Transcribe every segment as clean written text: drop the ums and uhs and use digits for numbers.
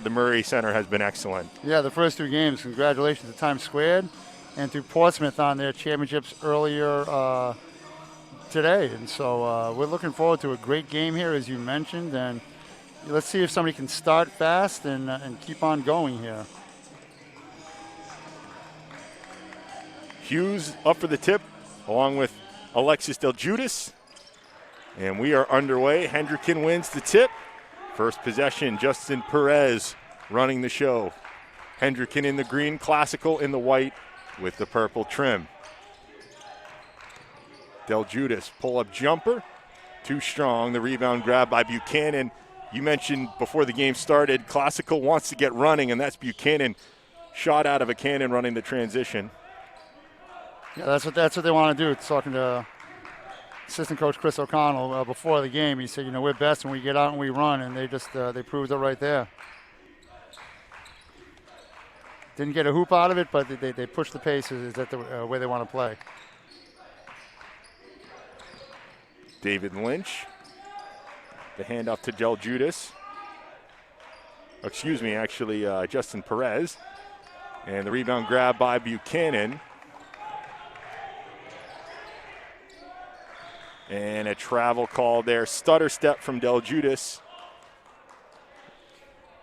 the Murray Center has been excellent. Yeah, the first 2 games. Congratulations to Times Squared and to Portsmouth on their championships earlier today. And so we're looking forward to a great game here, as you mentioned. And let's see if somebody can start fast and keep on going here. Hughes up for the tip, along with Alexis Del Judas. And we are underway. Hendricken wins the tip. First possession, Justin Perez running the show. Hendricken in the green, Classical in the white with the purple trim. Del Judas, pull-up jumper, too strong. The rebound grab by Buchanan. You mentioned before the game started, Classical wants to get running, and that's Buchanan. Shot out of a cannon running the transition. Yeah, that's what they want to do. Talking to assistant coach Chris O'Connell before the game, he said, we're best when we get out and we run, and they just they proved it right there. Didn't get a hoop out of it, but they pushed the pace. Is that the way they want to play? David Lynch, the handoff to Del Judas. Excuse me, actually, Justin Perez. And the rebound grab by Buchanan. And a travel call there. Stutter step from Del Judas.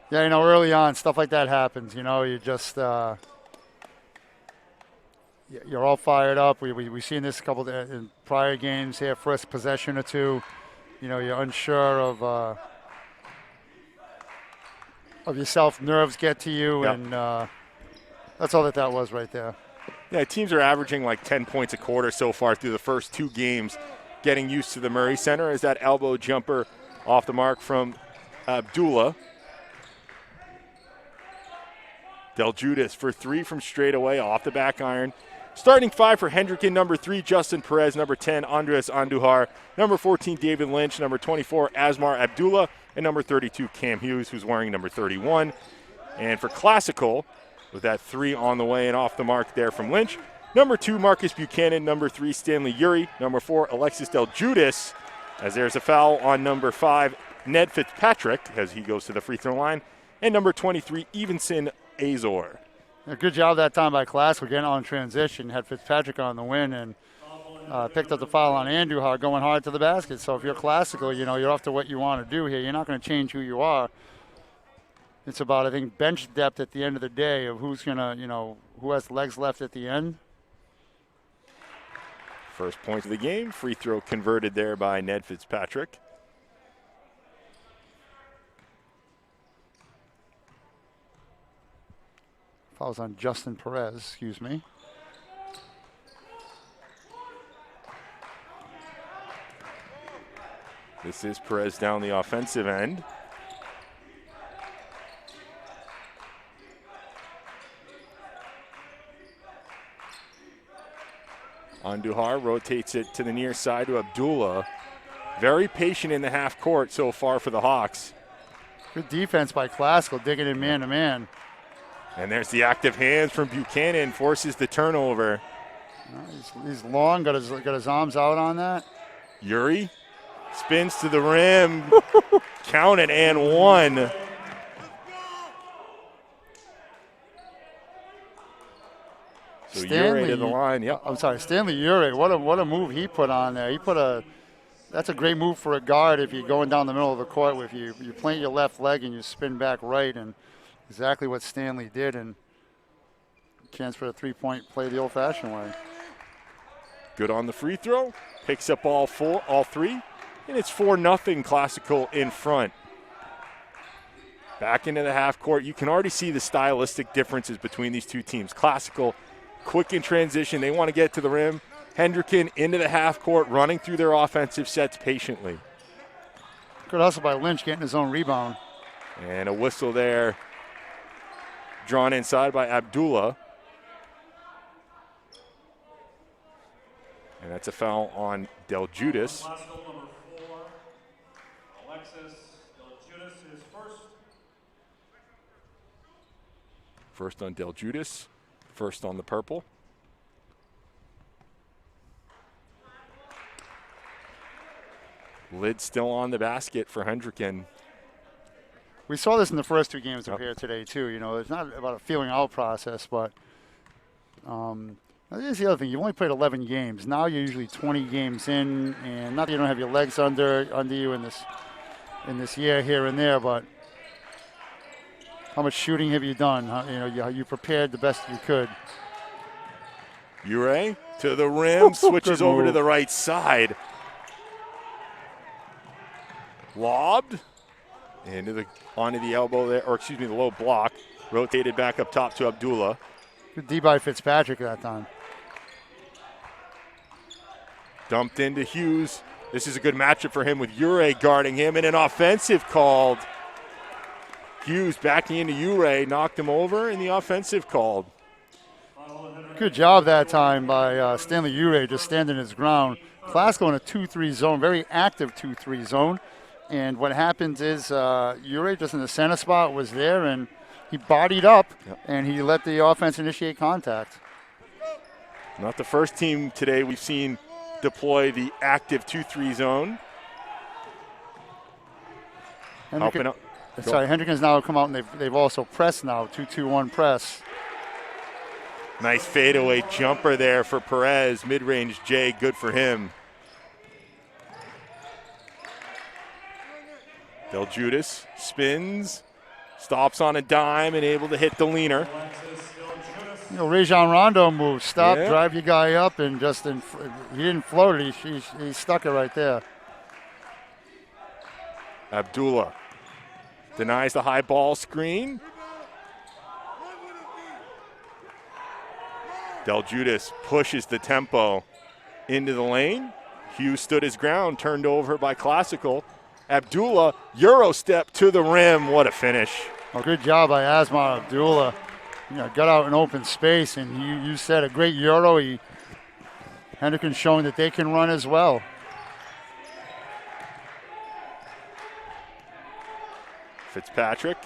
Yeah, early on, stuff like that happens. You just you're all fired up. We've seen this a couple in prior games here. First possession or two, you're unsure of yourself. Nerves get to you, yep. And that's all that was right there. Yeah, teams are averaging like 10 points a quarter so far through the first 2 games. Getting used to the Murray Center as that elbow jumper off the mark from Abdullah. Del Judas for 3 from straight away off the back iron. Starting 5 for Hendricken, number 3, Justin Perez, number 10, Andres Andujar, number 14, David Lynch, number 24, Asmar Abdullah, and number 32, Cam Hughes, who's wearing number 31. And for Classical, with that 3 on the way and off the mark there from Lynch, number 2, Marcus Buchanan, number 3, Stanley Uri, number 4, Alexis Del Judas, as there's a foul on number 5, Ned Fitzpatrick, as he goes to the free throw line, and number 23, Evenson Azor. A good job that time by Classical getting on transition. Had Fitzpatrick on the win and picked up the foul on Andujar going hard to the basket. So if you're Classical, you're off to what you want to do here. You're not going to change who you are. It's about, I think, bench depth at the end of the day of who's going to, who has legs left at the end. First point of the game, free throw converted there by Ned Fitzpatrick. Fouls on Justin Perez, excuse me. This is Perez down the offensive end. Andujar rotates it to the near side to Abdullah. Very patient in the half court so far for the Hawks. Good defense by Classical, digging in man-to-man. And there's the active hands from Buchanan, forces the turnover. He's long, got his arms out on that. Uri spins to the rim, count it, and 1. So Uri to the line, yep. I'm sorry, Stanley Uri, what a move he put on there. That's a great move for a guard if you're going down the middle of the court with you plant your left leg and you spin back right, and exactly what Stanley did, and chance for a 3-point play the old-fashioned way. Good on the free throw, picks up all 3, and it's 4-0 Classical in front. Back into the half court, you can already see the stylistic differences between these two teams. Classical, quick in transition, they want to get to the rim. Hendricken into the half court, running through their offensive sets patiently. Good hustle by Lynch, getting his own rebound. And a whistle there, drawn inside by Abdullah. And that's a foul on Del Judas. Number 4, Alexis Del Judas is first. First on Del Judas, first on the purple. Lid still on the basket for Hendricken. We saw this in the first 2 games up here today, too. You know, it's not about a feeling out process, but here's the other thing. You've only played 11 games. Now you're usually 20 games in, and not that you don't have your legs under you in this year here and there, but how much shooting have you done? You prepared the best you could. Ure to the rim, switches over to the right side. Lobbed onto the elbow there, or excuse me, the low block. Rotated back up top to Abdullah. Good D by Fitzpatrick that time. Dumped into Hughes. This is a good matchup for him with Ure guarding him, and an offensive called. Hughes backing into Ure, knocked him over, and the offensive called. Good job that time by Stanley Ure, just standing his ground. Classical in a 2-3 zone, very active 2-3 zone. And what happens is Ure, just in the center spot, was there, and he bodied up, and he let the offense initiate contact. Not the first team today we've seen deploy the active 2-3 zone. Hendricken's now come out, and they've also pressed now, 2-2-1 press. Nice fadeaway jumper there for Perez. Mid-range J, good for him. Del Judas spins, stops on a dime, and able to hit the leaner. You know, Rajon Rondo moves. Stop, drive your guy up, and he didn't float it. He stuck it right there. Abdullah denies the high ball screen. Del Judas pushes the tempo into the lane. Hughes stood his ground, turned over by Classical. Abdullah, Euro step to the rim. What a finish. Well, good job by Asmar Abdullah. Got out in open space, and you said a great Euro. Hendricken showing that they can run as well. Fitzpatrick.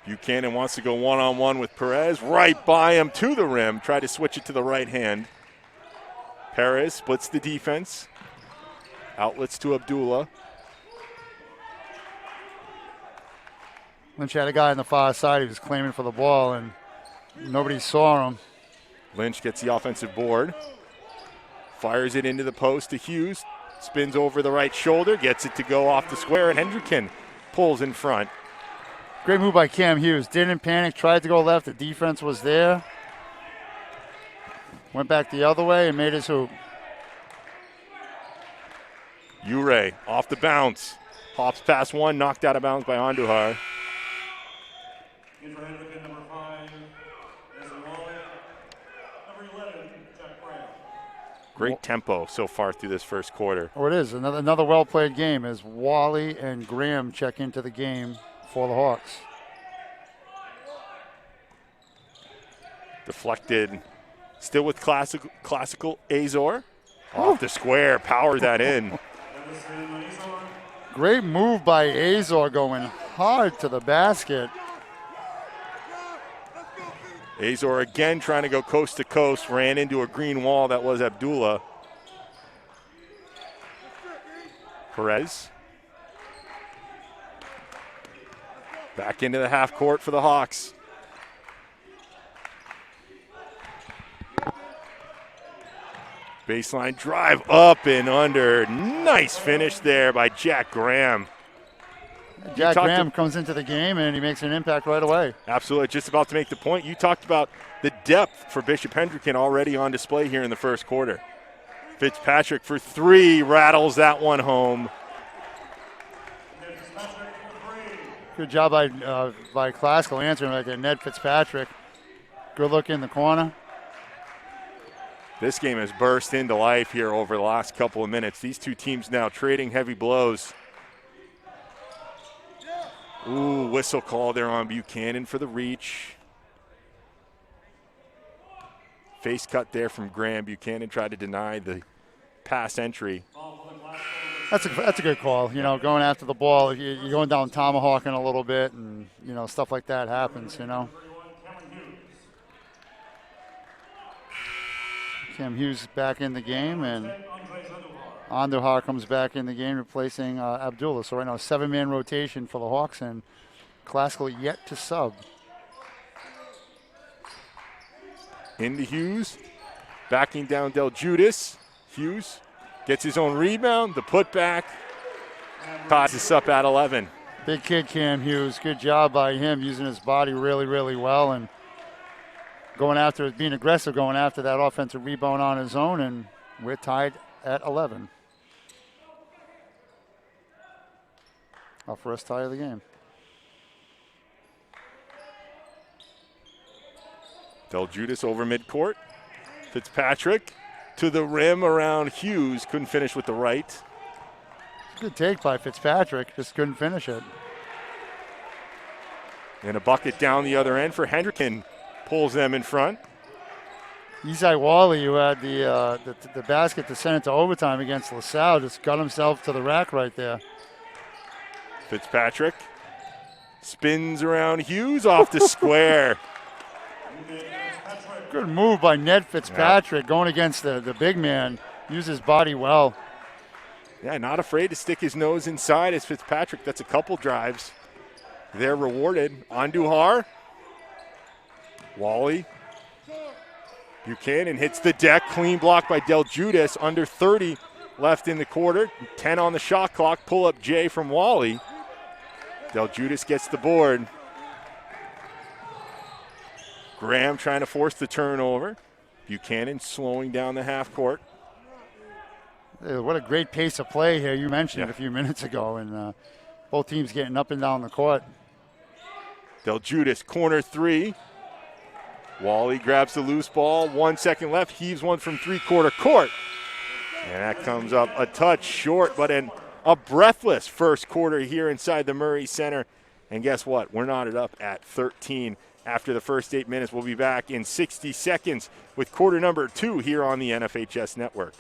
Buchanan wants to go one-on-one with Perez. Right by him to the rim. Tried to switch it to the right hand. Perez splits the defense. Outlets to Abdullah. Lynch had a guy on the far side. He was claiming for the ball, and nobody saw him. Lynch gets the offensive board. Fires it into the post to Hughes. Spins over the right shoulder. Gets it to go off the square, and Hendricken pulls in front. Great move by Cam Hughes. Didn't panic. Tried to go left. The defense was there. Went back the other way and made his hoop. Ure off the bounce. Hops past one, knocked out of bounds by Andujar. Great tempo so far through this first quarter. Oh, it is. Another well-played game as Wally and Graham check into the game for the Hawks. Deflected. Still with classical Azor. Off the square, powers that in. Great move by Azor going hard to the basket. Azor again trying to go coast to coast. Ran into a green wall that was Abdullah. Perez. Back into the half court for the Hawks. Baseline drive up and under. Nice finish there by Jack Graham. Jack Graham comes into the game and he makes an impact right away. Absolutely. Just about to make the point. You talked about the depth for Bishop Hendricken already on display here in the first quarter. Fitzpatrick for three, rattles that one home. Good job by Classical answering right there. Ned Fitzpatrick. Good look in the corner. This game has burst into life here over the last couple of minutes. These two teams now trading heavy blows. Ooh, whistle call there on Buchanan for the reach. Face cut there from Graham. Buchanan tried to deny the pass entry. That's a good call. You know, going after the ball, you're going down tomahawking a little bit, and you know stuff like that happens. You know. Cam Hughes back in the game, and Andujar comes back in the game replacing Abdullah. So right now, 7-man rotation for the Hawks, and Classical yet to sub. Into Hughes. Backing down Del Judas. Hughes gets his own rebound. The putback ties us up at 11. Big kid Cam Hughes. Good job by him using his body really, really well and going after it, being aggressive, going after that offensive rebound on his own, and we're tied at 11. Our first tie of the game. Del Judas over midcourt. Fitzpatrick to the rim around Hughes. Couldn't finish with the right. Good take by Fitzpatrick. Just couldn't finish it. And a bucket down the other end for Hendricken. Pulls them in front. Isai Wally, who had the basket to send it to overtime against LaSalle, just got himself to the rack right there. Fitzpatrick spins around Hughes off the square. Good move by Ned Fitzpatrick, going against the big man. Used his body well. Yeah, not afraid to stick his nose inside as Fitzpatrick. That's a couple drives. They're rewarded. Andujar. Wally. Buchanan hits the deck. Clean block by Del Judas. Under 30 left in the quarter. 10 on the shot clock. Pull up J from Wally. Del Judas gets the board. Graham trying to force the turnover. Buchanan slowing down the half court. What a great pace of play here. You mentioned it a few minutes ago, and both teams getting up and down the court. Del Judas, corner three. Wally grabs the loose ball. 1 second left. Heaves one from three-quarter court. And that comes up a touch short, but a breathless first quarter here inside the Murray Center. And guess what? We're knotted up at 13 after the first 8 minutes. We'll be back in 60 seconds with quarter number 2 here on the NFHS Network.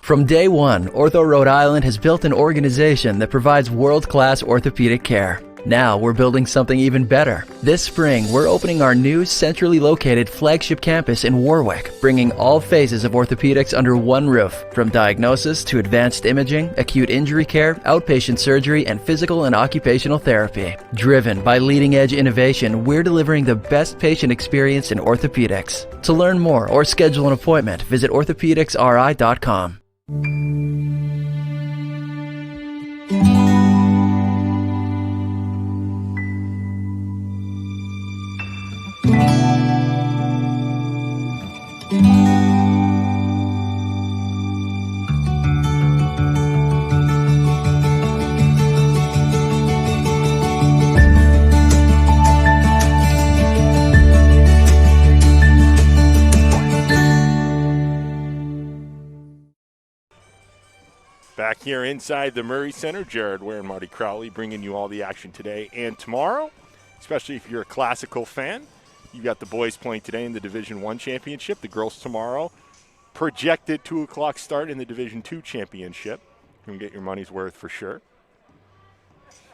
From day one, Ortho Rhode Island has built an organization that provides world-class orthopedic care. Now we're building something even better. This spring, we're opening our new centrally located flagship campus in Warwick, bringing all phases of orthopedics under one roof, from diagnosis to advanced imaging, acute injury care, outpatient surgery, and physical and occupational therapy. Driven by leading-edge innovation, we're delivering the best patient experience in orthopedics. To learn more or schedule an appointment, visit orthopedicsri.com. Back here inside the Murray Center, Jared Ware and Marty Crowley bringing you all the action today and tomorrow, especially if you're a classical fan. You've got the boys playing today in the Division I championship, the girls tomorrow. Projected 2 o'clock start in the Division II championship. You can get your money's worth for sure.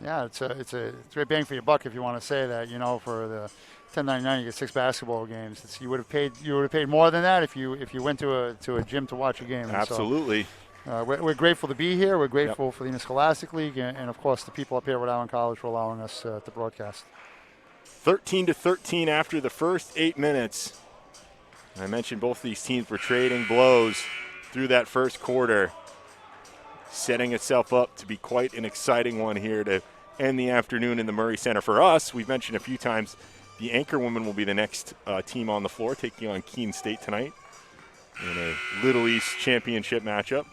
Yeah, it's a great bang for your buck if you want to say that. You know, for the $10.99 you get 6 basketball games. You would have paid more than that if you went to a gym to watch a game. Absolutely. So, we're grateful to be here. We're grateful for the Interscholastic League and of course, the people up here at Rhode Island College for allowing us to broadcast. 13-13 after the first 8 minutes. I mentioned both these teams were trading blows through that first quarter, setting itself up to be quite an exciting one here to end the afternoon in the Murray Center. For us, we've mentioned a few times, the Anchor Women will be the next team on the floor, taking on Keene State tonight in a Little East championship matchup.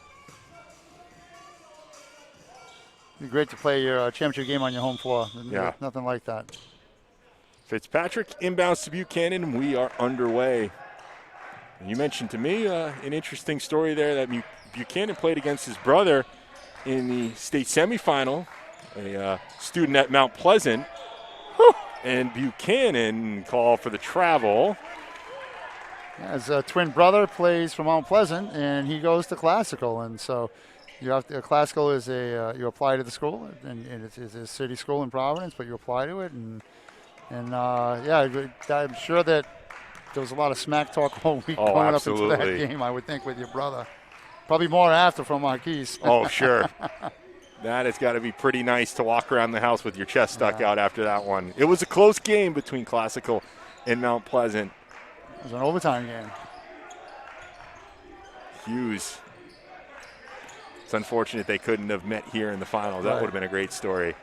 It'd be great to play your championship game on your home floor. Yeah. Nothing like that. Fitzpatrick inbounds to Buchanan. We are underway. You mentioned to me an interesting story there that Buchanan played against his brother in the state semifinal, a student at Mount Pleasant. And Buchanan called for the travel. His twin brother plays for Mount Pleasant, and he goes to Classical. And so Classical is you apply to the school, and it's a city school in Providence, but you apply to it. And I'm sure that there was a lot of smack talk all week going up into that game, I would think, with your brother. Probably more after from Marquise. Oh, sure. That has got to be pretty nice to walk around the house with your chest stuck out after that one. It was a close game between Classical and Mount Pleasant. It was an overtime game. Hughes. It's unfortunate they couldn't have met here in the finals. That would have been a great story.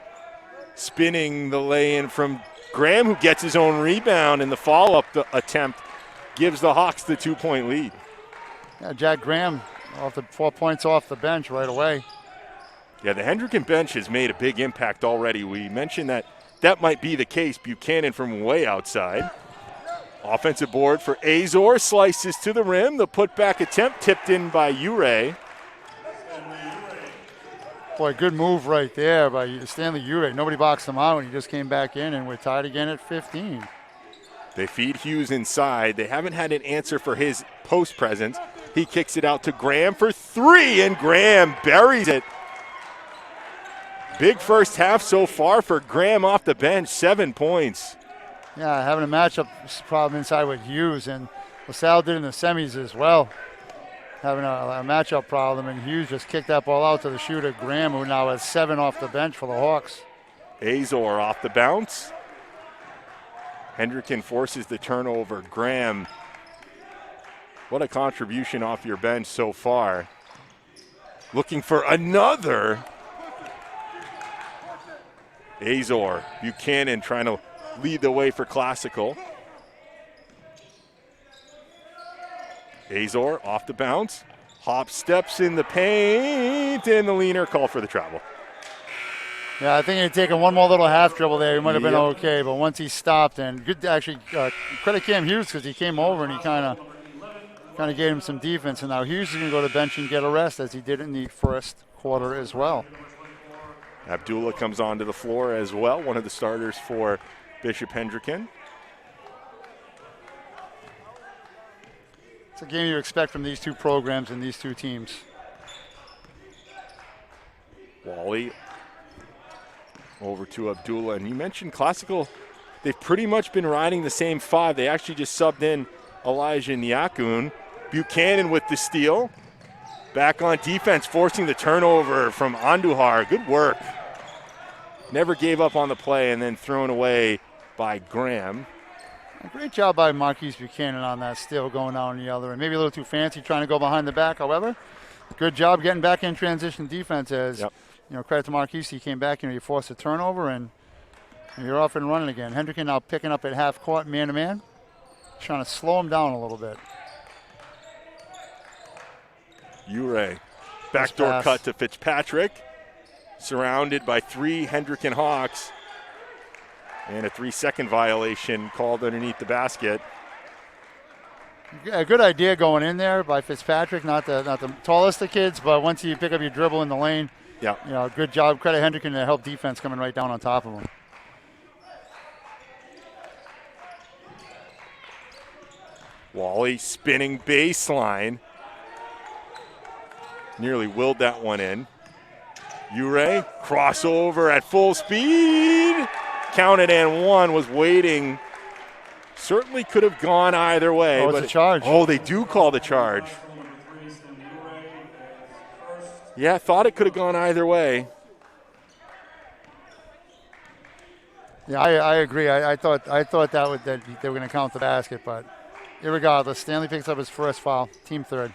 Spinning the lay-in from Graham, who gets his own rebound, and the follow-up attempt gives the Hawks the 2-point lead. Yeah, Jack Graham, 4 points off the bench right away. Yeah, the Hendricken bench has made a big impact already. We mentioned that might be the case. Buchanan from way outside. Offensive board for Azor, slices to the rim. The putback attempt tipped in by Ure. Boy, good move right there by Stanley Ure. Nobody boxed him out, and he just came back in, and we're tied again at 15. They feed Hughes inside. They haven't had an answer for his post presence. He kicks it out to Graham for 3, and Graham buries it. Big first half so far for Graham off the bench, 7 points. Yeah, having a matchup problem inside with Hughes, and LaSalle did in the semis as well. Having a matchup problem, and Hughes just kicked that ball out to the shooter, Graham, who now has 7 off the bench for the Hawks. Azor off the bounce. Hendricken forces the turnover. Graham, what a contribution off your bench so far. Looking for another. Azor, Buchanan trying to lead the way for Classical. Azor off the bounce. Hop steps in the paint, and the leaner call for the travel. Yeah, I think he'd taken one more little half dribble there. He might have been okay, but once he stopped, and good to actually credit Cam Hughes because he came over and he kind of gave him some defense. And now Hughes is going to go to the bench and get a rest as he did in the first quarter as well. Abdullah comes onto the floor as well, one of the starters for Bishop Hendricken. It's a game you expect from these two programs and these two teams. Wally over to Abdullah. And you mentioned Classical, they've pretty much been riding the same 5. They actually just subbed in Elijah Nyakun. Buchanan with the steal. Back on defense, forcing the turnover from Andujar. Good work. Never gave up on the play, and then thrown away by Graham. Great job by Marquise Buchanan on that steal going down the other end. Maybe a little too fancy trying to go behind the back, however. Good job getting back in transition defense as, credit to Marquise. He came back and he forced a turnover, and you're off and running again. Hendricken now picking up at half court, man-to-man. Trying to slow him down a little bit. Ure. Backdoor cut to Fitzpatrick. Surrounded by 3 Hendricken Hawks. And a 3-second violation called underneath the basket. A good idea going in there by Fitzpatrick. Not the tallest of kids, but once you pick up your dribble in the lane, good job. Credit Hendricken to help defense coming right down on top of him. Wally spinning baseline. Nearly willed that one in. Ure, crossover at full speed. Counted and one, was waiting. Certainly could have gone either way. Oh, it's a charge. Oh, they do call the charge. Yeah, thought it could have gone either way. Yeah, I agree. I thought that they were going to count the basket, but irregardless, Stanley picks up his first foul, team third.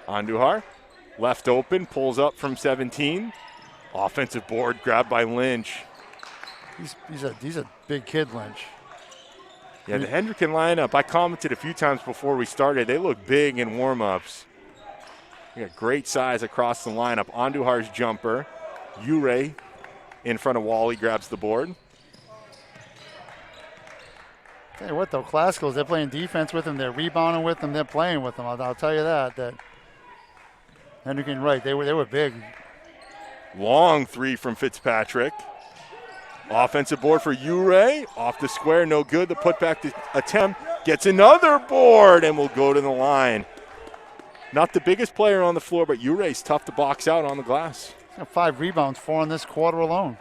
Andujar, left open, pulls up from 17. Offensive board grabbed by Lynch. He's a big kid, Lynch. Yeah, the Hendricken lineup, I commented a few times before we started, they look big in warm-ups. They got great size across the lineup. Andujar's jumper. Ure in front of Wally grabs the board. Tell you what, though, Classicals, they're playing defense with him. They're rebounding with him. They're playing with him. I'll tell you that Hendricken, right, they were big. Long 3 from Fitzpatrick. Offensive board for Ure. Off the square, no good. The putback attempt gets another board and will go to the line. Not the biggest player on the floor, but Ure's tough to box out on the glass. 5 rebounds, 4 in this quarter alone.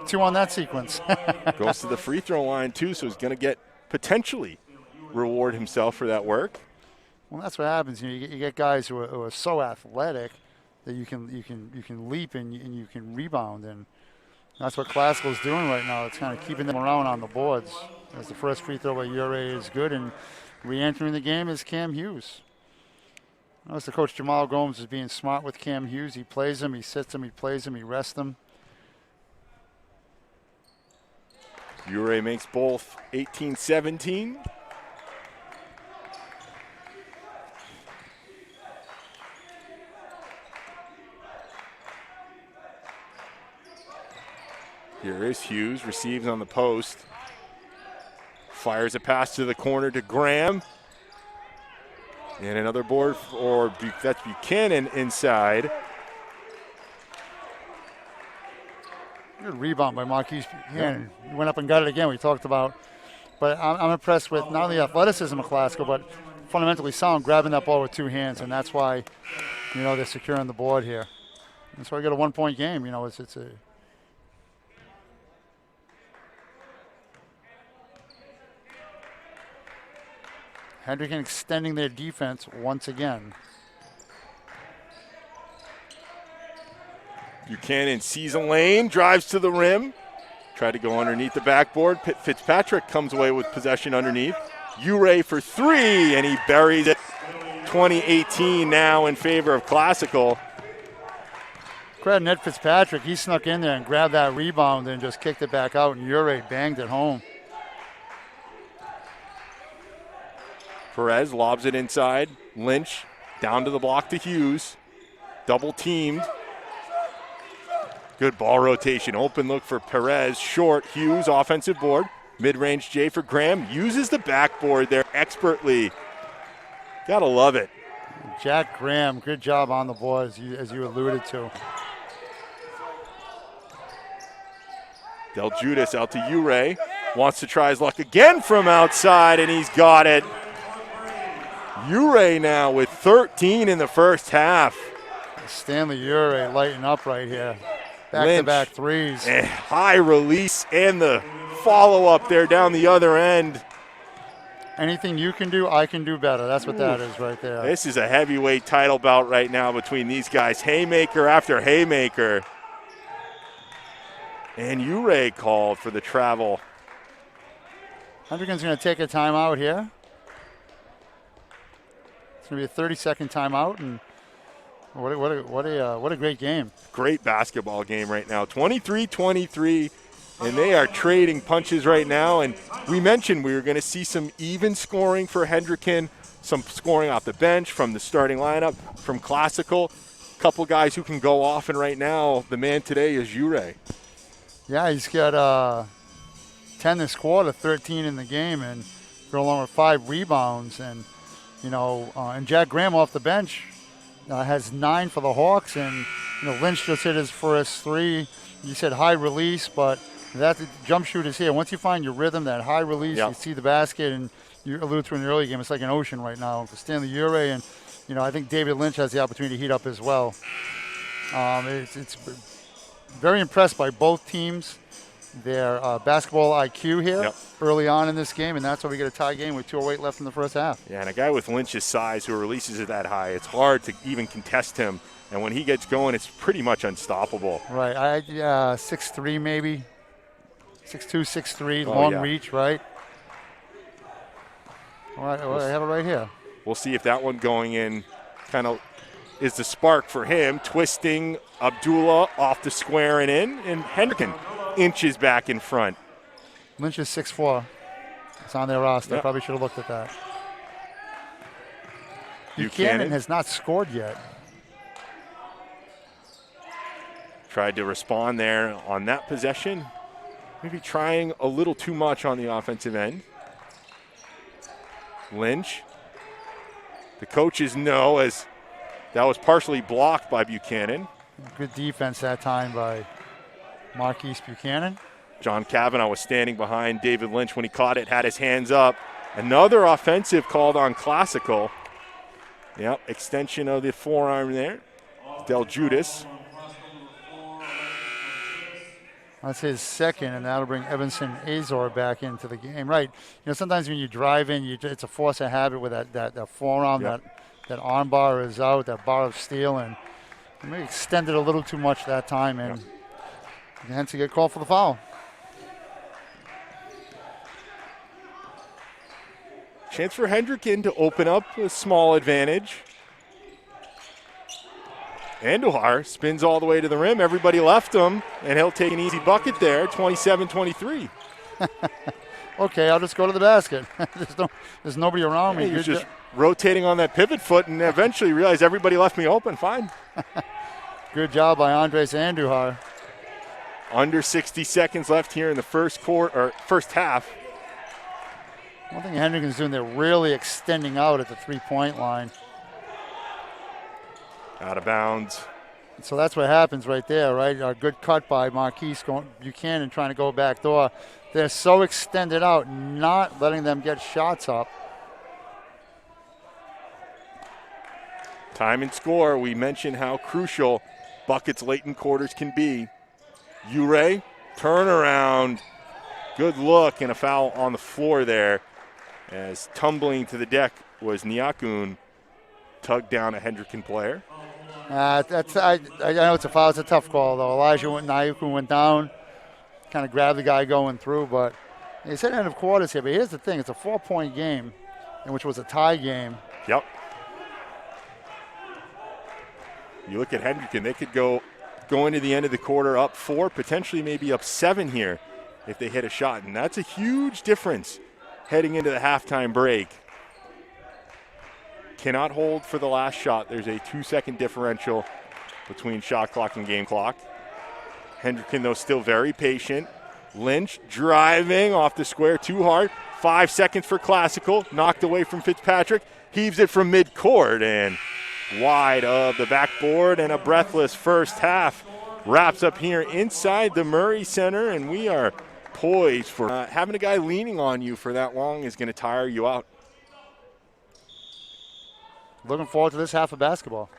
2 on that sequence. Goes to the free throw line, too, so he's going to get potentially reward himself for that work. Well, that's what happens. You get guys who are so athletic that you can leap and you can rebound, and that's what Classical's doing right now. It's kind of keeping them around on the boards. As the first free throw by Ure is good, and re-entering the game is Cam Hughes. Notice the coach Jamal Gomes is being smart with Cam Hughes. He plays him, he sits him, he plays him, he rests him. Ure makes both 18-17. Here is Hughes, receives on the post. Fires a pass to the corner to Graham. And another board, that's Buchanan inside. Good rebound by Marquise Buchanan. He went up and got it again, we talked about. But I'm impressed with not only the athleticism of Classical, but fundamentally sound, grabbing that ball with two hands, and that's why, they're securing the board here. That's why we got a 1-point game. It's a Hendricken extending their defense once again. Buchanan sees a lane, drives to the rim. Tried to go underneath the backboard. Fitzpatrick comes away with possession underneath. Ure for three, and he buries it. 2018 now in favor of Classical. Credit Ned Fitzpatrick. He snuck in there and grabbed that rebound and just kicked it back out, and Ure banged it home. Perez lobs it inside. Lynch down to the block to Hughes. Double teamed. Good ball rotation. Open look for Perez. Short. Hughes, offensive board. Mid-range J for Graham. Uses the backboard there expertly. Gotta love it. Jack Graham, good job on the board, as you alluded to. Del Judas out to Ure. Wants to try his luck again from outside, and he's got it. Ure now with 13 in the first half. Stanley Ure lighting up right here. Back-to-back threes. And high release and the follow-up there down the other end. Anything you can do, I can do better. That's what that is right there. This is a heavyweight title bout right now between these guys. Haymaker after haymaker. And Ure called for the travel. Hendricken's going to take a timeout here. It's going to be a 30-second timeout, and what a great game. Great basketball game right now. 23-23, and they are trading punches right now. And we mentioned we were going to see some even scoring for Hendricken, some scoring off the bench from the starting lineup, from Classical. A couple guys who can go off, and right now the man today is Ure. Yeah, he's got 10 this quarter, 13 in the game, and go along with 5 rebounds. And and Jack Graham off the bench has 9 for the Hawks, and Lynch just hit his first 3. You said high release, but that jump shoot is here. Once you find your rhythm, that high release, you see the basket, and you alluded to in the early game, it's like an ocean right now for Stanley Ure, and I think David Lynch has the opportunity to heat up as well. It's very impressed by both teams. Their basketball IQ here early on in this game, and that's why we get a tie game with 2:08 left in the first half. Yeah, and a guy with Lynch's size who releases it that high, it's hard to even contest him. And when he gets going, it's pretty much unstoppable. Right. 6'3", maybe. 6'2", 6'3", long reach, right? All right, I have it right here. We'll see if that one going in kind of is the spark for him. Twisting Abdullah off the square and in, and Hendricken inches back in front. Lynch is 6'4". It's on their roster. Yep. Probably should have looked at that. Buchanan has not scored yet. Tried to respond there on that possession. Maybe trying a little too much on the offensive end. Lynch. The coaches know, as that was partially blocked by Buchanan. Good defense that time by Marquise Buchanan. John Kavanaugh was standing behind David Lynch when he caught it, had his hands up. Another offensive called on Classical. Yep, extension of the forearm there. Del Judas. That's his second, and that'll bring Evanson Azor back into the game. Right. Sometimes when you drive in, it's a force of habit with that forearm, Yep. that arm bar is out, that bar of steel, and maybe extended a little too much that time, and hence he get called for the foul. Chance for Hendricken to open up a small advantage. Andujar spins all the way to the rim. Everybody left him, and he'll take an easy bucket there, 27-23. Okay, I'll just go to the basket. There's nobody around me. He was just rotating on that pivot foot and eventually realized everybody left me open. Fine. Good job by Andres Andujar. Under 60 seconds left here in the first half. One thing Hendricken's doing, they're really extending out at the three-point line. Out of bounds. So that's what happens right there, right? A good cut by Marquise Buchanan trying to go back door. They're so extended out, not letting them get shots up. Time and score. We mentioned how crucial buckets late in quarters can be. Ure, turnaround. Good look, and a foul on the floor there as tumbling to the deck was Nyakun. Tugged down a Hendricken player. I know it's a foul. It's a tough call, though. Nyakun went down, kind of grabbed the guy going through, but they said end of quarters here. But here's the thing. It's a 4-point game, in which was a tie game. Yep. You look at Hendricken, they could go into the end of the quarter up 4, potentially maybe up 7 here if they hit a shot. And that's a huge difference heading into the halftime break. Cannot hold for the last shot. There's a 2-second differential between shot clock and game clock. Hendricken, though, still very patient. Lynch driving off the square too hard. 5 seconds for Classical. Knocked away from Fitzpatrick. Heaves it from midcourt and wide of the backboard, and a breathless first half wraps up here inside the Murray Center, and we are poised for having a guy leaning on you for that long is going to tire you out. Looking forward to this half of basketball.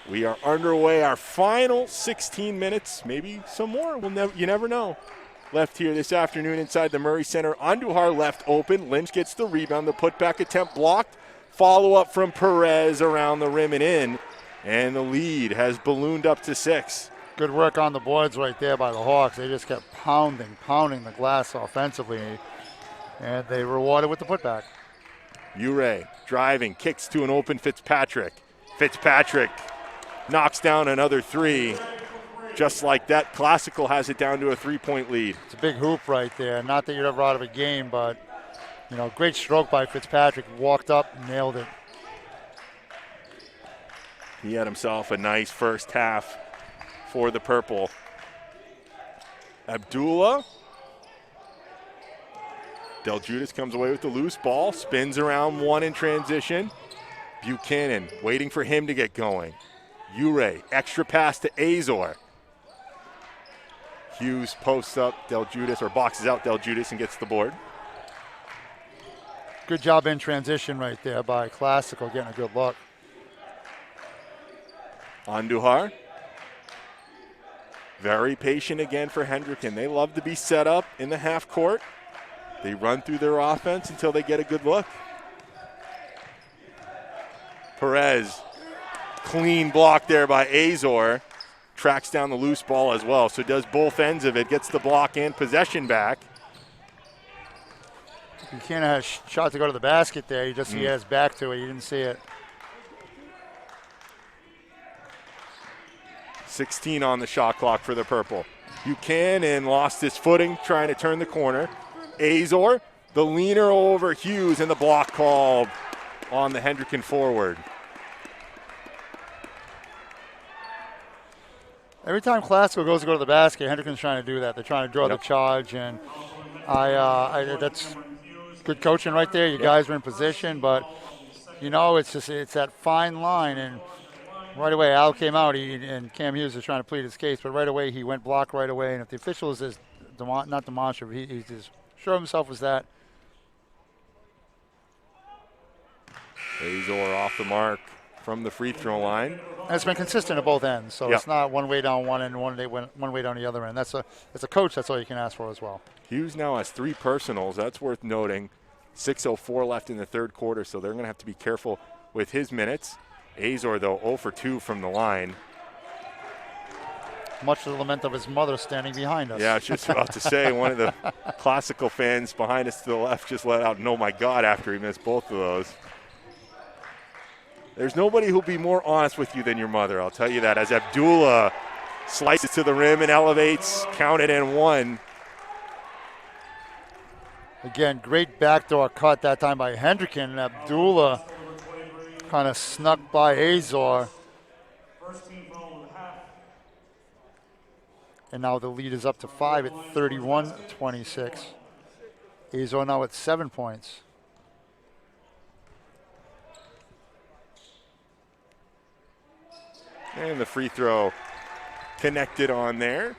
We are underway, our final 16 minutes, maybe some more. You never know. Left here this afternoon inside the Murray Center. Andujar left open. Lynch gets the rebound. The putback attempt blocked. Follow-up from Perez around the rim and in. And the lead has ballooned up to 6. Good work on the boards right there by the Hawks. They just kept pounding the glass offensively. And they rewarded with the putback. Ure driving, kicks to an open Fitzpatrick. Fitzpatrick knocks down another 3. Just like that, Classical has it down to a 3-point lead. It's a big hoop right there. Not that you're ever out of a game, but, great stroke by Fitzpatrick. Walked up, nailed it. He had himself a nice first half for the Purple. Abdullah. Del Judas comes away with the loose ball, spins around 1 in transition. Buchanan waiting for him to get going. Ure, extra pass to Azor. Hughes posts up Del Judas, or boxes out Del Judas and gets the board. Good job in transition right there by Classical, getting a good look. Andujar. Very patient again for Hendricken. They love to be set up in the half court. They run through their offense until they get a good look. Perez, clean block there by Azor. Tracks down the loose ball as well, so does both ends of it, gets the block and possession back. Buchanan had a shot to go to the basket there. You just see he has back to it. You didn't see it. 16 on the shot clock for the Purple. Buchanan lost his footing trying to turn the corner. Azor, the leaner over Hughes, and the block called on the Hendricken forward. Every time Classical goes to go to the basket, Hendricken's trying to do that. They're trying to draw the charge, and that's good coaching right there. You guys are in position, but it's that fine line. And right away, Al came out, and Cam Hughes is trying to plead his case, but right away he went block right away. And if the official is not demonstrative, he just showed himself as that. Azor off the mark from the free throw line. And it's been consistent at both ends, so it's not one way down one end, one way down the other end. As a coach, that's all you can ask for as well. Hughes now has 3 personals. That's worth noting. 6:04 left in the third quarter, so they're going to have to be careful with his minutes. Azor, though, 0 for 2 from the line. Much to the lament of his mother standing behind us. Yeah, I was just about to say, one of the classical fans behind us to the left just let out, "Oh my God," after he missed both of those. There's nobody who'll be more honest with you than your mother, I'll tell you that. As Abdullah slices to the rim and elevates, counted and one. Again, great backdoor cut that time by Hendricken. Abdullah kind of snuck by Azor. And now the lead is up to 5 at 31-26. Azor now at 7 points. And the free throw connected on there.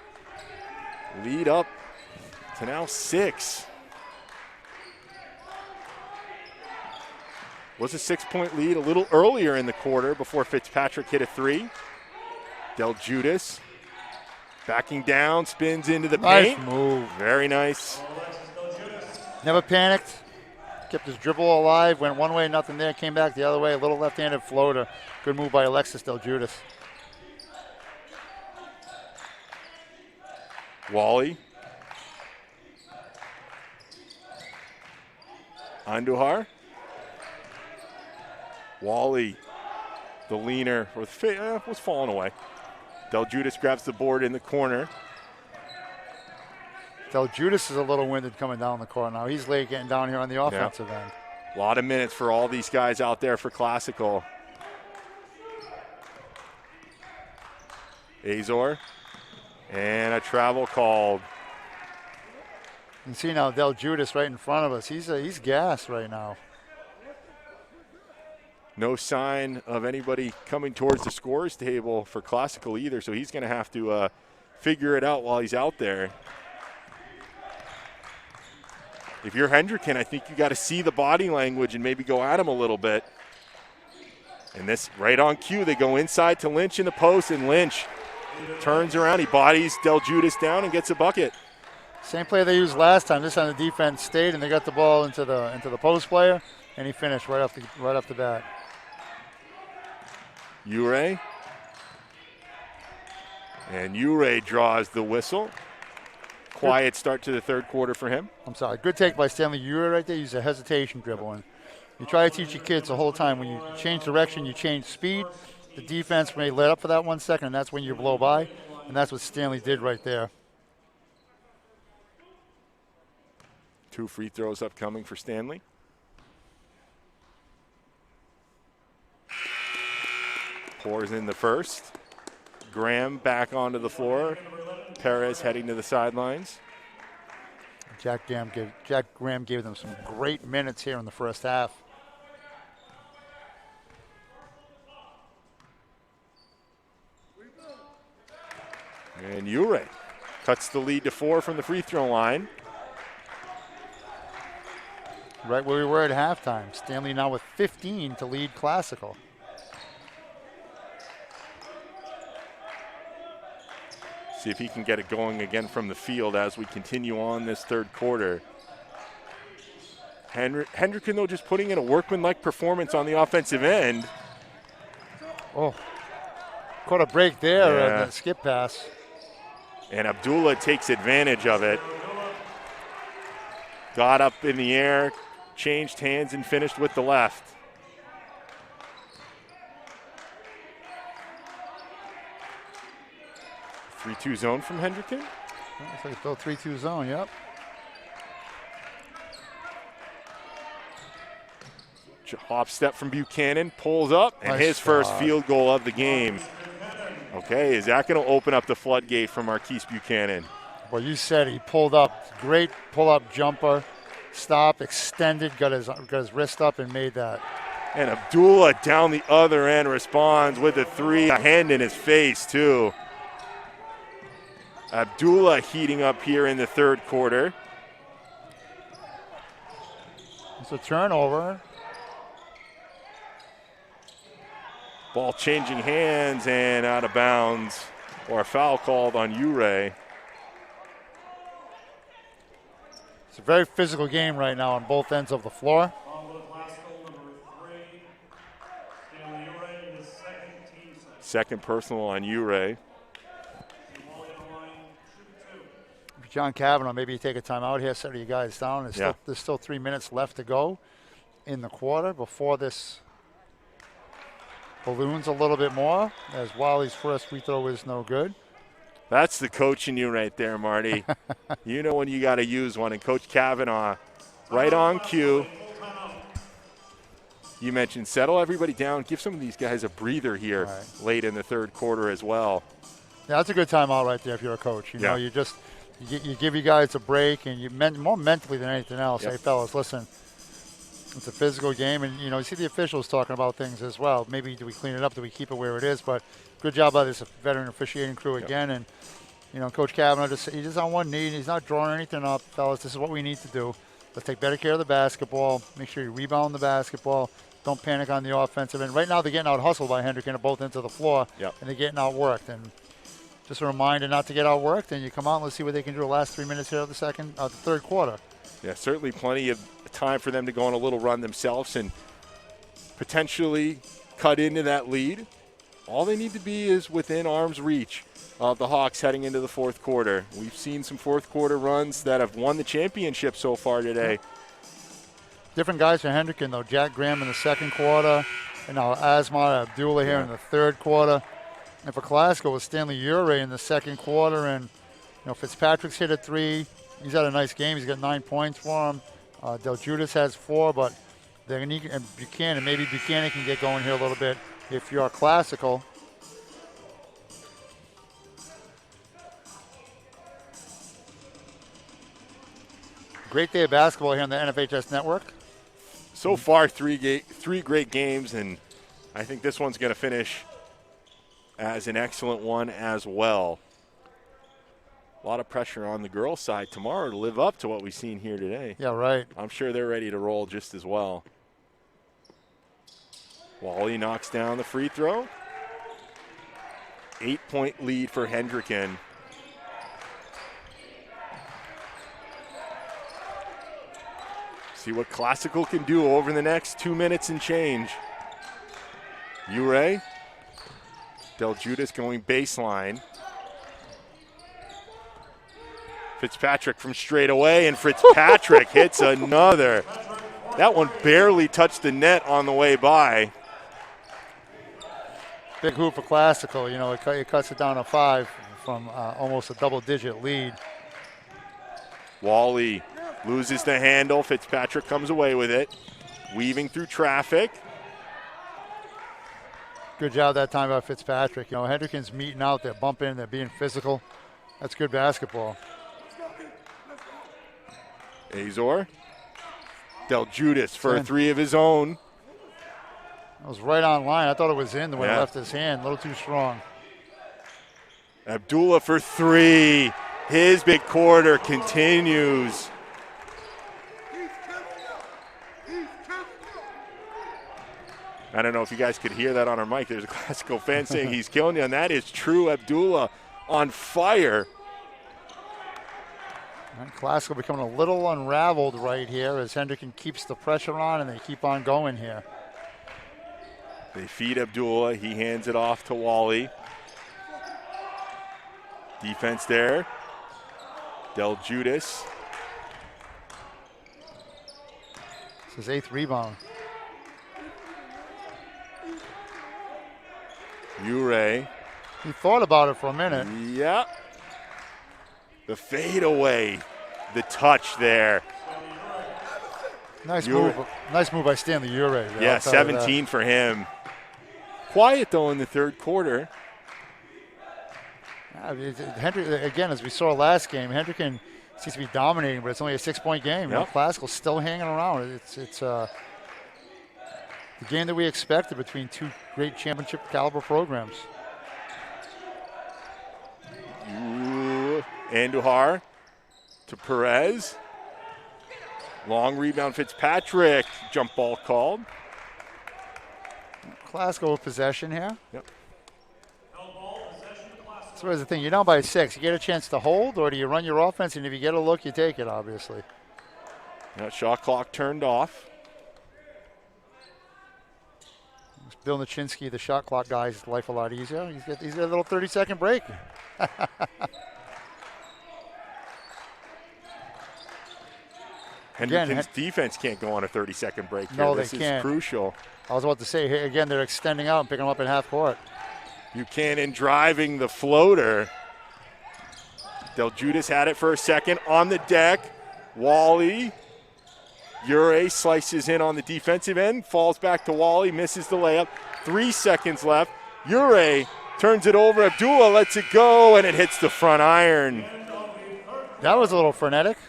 Lead up to now 6. Was a 6-point lead a little earlier in the quarter before Fitzpatrick hit a 3. Del Judas backing down, spins into the paint. Nice move. Very nice. Never panicked. Kept his dribble alive. Went one way, nothing there. Came back the other way. A little left-handed floater. Good move by Alexis Del Judas. Wally. Andujar. Wally, the leaner, was falling away. Del Judas grabs the board in the corner. Del Judas is a little winded coming down the court now. He's late getting down here on the offensive end. A lot of minutes for all these guys out there for Classical. Azor. And a travel called. You can see now Del Judas right in front of us. He's gassed right now. No sign of anybody coming towards the scorers table for Classical either, so he's going to have to figure it out while he's out there. If you're Hendricken, I think you got to see the body language and maybe go at him a little bit. And this right on cue, they go inside to Lynch in the post, and Lynch turns around. He bodies Del Judas down and gets a bucket. Same play they used last time. This time the defense stayed and they got the ball into the post player, and he finished right off the bat. Ure. And Ure draws the whistle. Quiet start to the third quarter for him. I'm sorry. Good take by Stanley Ure right there. He's a hesitation dribble. And you try to teach your kids the whole time. When you change direction, you change speed. The defense may let up for that 1 second, and that's when you blow by. And that's what Stanley did right there. 2 free throws upcoming for Stanley. Pours in the first. Graham back onto the floor. Perez heading to the sidelines. Jack Graham gave them some great minutes here in the first half. And Ure cuts the lead to 4 from the free throw line. Right where we were at halftime. Stanley now with 15 to lead Classical. See if he can get it going again from the field as we continue on this third quarter. Hendricken, though, just putting in a workmanlike performance on the offensive end. Oh, caught a break there on the skip pass. And Abdullah takes advantage of it. Got up in the air, changed hands, and finished with the left. Three-two zone from Hendricken. Looks like still 3-2 zone, yep. Hop step from Buchanan, pulls up, and Nice his first shot. field goal of the game. Okay, is that going to open up the floodgate for Marquise Buchanan? Well, you said he pulled up. Great pull-up jumper. Stop, extended, got his wrist up and made that. And Abdullah down the other end responds with a 3, a hand in his face too. Abdullah heating up here in the third quarter. It's a turnover. Ball changing hands and out of bounds, or a foul called on Ure. It's a very physical game right now on both ends of the floor. Second personal on Ure. John Kavanaugh, maybe you take a timeout here, settle you guys down. There's still 3 minutes left to go in the quarter before this balloons a little bit more, as Wally's first free throw is no good. That's the coach in you right there, Marty. You know when you got to use one, and Coach Kavanaugh, right on cue. You mentioned settle everybody down, give some of these guys a breather here late in the third quarter as well. Yeah, that's a good timeout right there if you're a coach. You know, you give you guys a break, and more mentally than anything else. Hey, fellas, listen, it's a physical game, and, you know, you see the officials talking about things as well. Maybe do we clean it up? Do we keep it where it is? But good job by this veteran officiating crew again. And, you know, Coach Kavanaugh, he's just on one knee. He's not drawing anything up. Fellas, this is what we need to do. Let's take better care of the basketball. Make sure you rebound the basketball. Don't panic on the offensive end. Right now they're getting out hustled by Hendricken at both ends of the floor, and they're getting outworked. And just a reminder not to get outworked, and you come out and let's see what they can do the last 3 minutes here of the third quarter. Yeah, certainly plenty of time for them to go on a little run themselves and potentially cut into that lead. All they need to be is within arm's reach of the Hawks heading into the fourth quarter. We've seen some fourth quarter runs that have won the championship so far today. Different guys for Hendricken, though. Jack Graham in the second quarter, and now Asmar Abdullah here in the third quarter. And for Glasgow, with Stanley Ure in the second quarter, and, you know, Fitzpatrick's hit a three. He's had a nice game. He's got 9 points for him. Del Judas has 4, but Buchanan, maybe Buchanan can get going here a little bit if you're classical. Great day of basketball here on the NFHS Network. So far, three great games, and I think this one's going to finish as an excellent one as well. A lot of pressure on the girls' side tomorrow to live up to what we've seen here today. Yeah, right. I'm sure they're ready to roll just as well. Wally knocks down the free throw. 8-point lead for Hendricken. See what Classical can do over the next 2 minutes and change. Ure. Del Judas going baseline. Fitzpatrick from straight away, and Fitzpatrick hits another. That one barely touched the net on the way by. Big hoop for Classical. You know, it cuts it down to 5 from almost a double-digit lead. Wally loses the handle. Fitzpatrick comes away with it. Weaving through traffic. Good job that time by Fitzpatrick. You know, Hendricken's meeting out. They're bumping. They're being physical. That's good basketball. Azor. Del Judas for a three of his own. That was right on line. I thought it was in the way he left his hand. A little too strong. Abdullah for three. His big quarter continues. I don't know if you guys could hear that on our mic. There's a Classical fan saying he's killing you, and that is true. Abdullah on fire. And Classical becoming a little unraveled right here as Hendricken keeps the pressure on, and they keep on going here. They feed Abdullah. He hands it off to Wally. Defense there. Del Judas. It's his 8th rebound. Ure. He thought about it for a minute. Yep. The fadeaway. The touch there. Nice move. Nice move by Stanley Ure. Yeah, 17 for him. Quiet, though, in the third quarter. Again, as we saw last game, Hendricken seems to be dominating, but it's only a 6-point game. You know, Classical still hanging around. It's the game that we expected between two great championship caliber programs. Andujar to Perez. Long rebound, Fitzpatrick. Jump ball called. Classical with possession here. Yep. So here's the thing, you're down by 6. You get a chance to hold, or do you run your offense, and if you get a look, you take it, obviously. That shot clock turned off. Bill Nachinsky, the shot clock guy's life a lot easier. He's got a little 30-second break. Hendricken's defense can't go on a 30-second break here. No, This they is can't. crucial. I was about to say, hey, again, they're extending out and picking them up in half court. Buchanan driving the floater. Del Judas had it for a second on the deck. Wally. Ure slices in on the defensive end, falls back to Wally, misses the layup. 3 seconds left. Ure turns it over. Abdullah lets it go, and it hits the front iron. That was a little frenetic.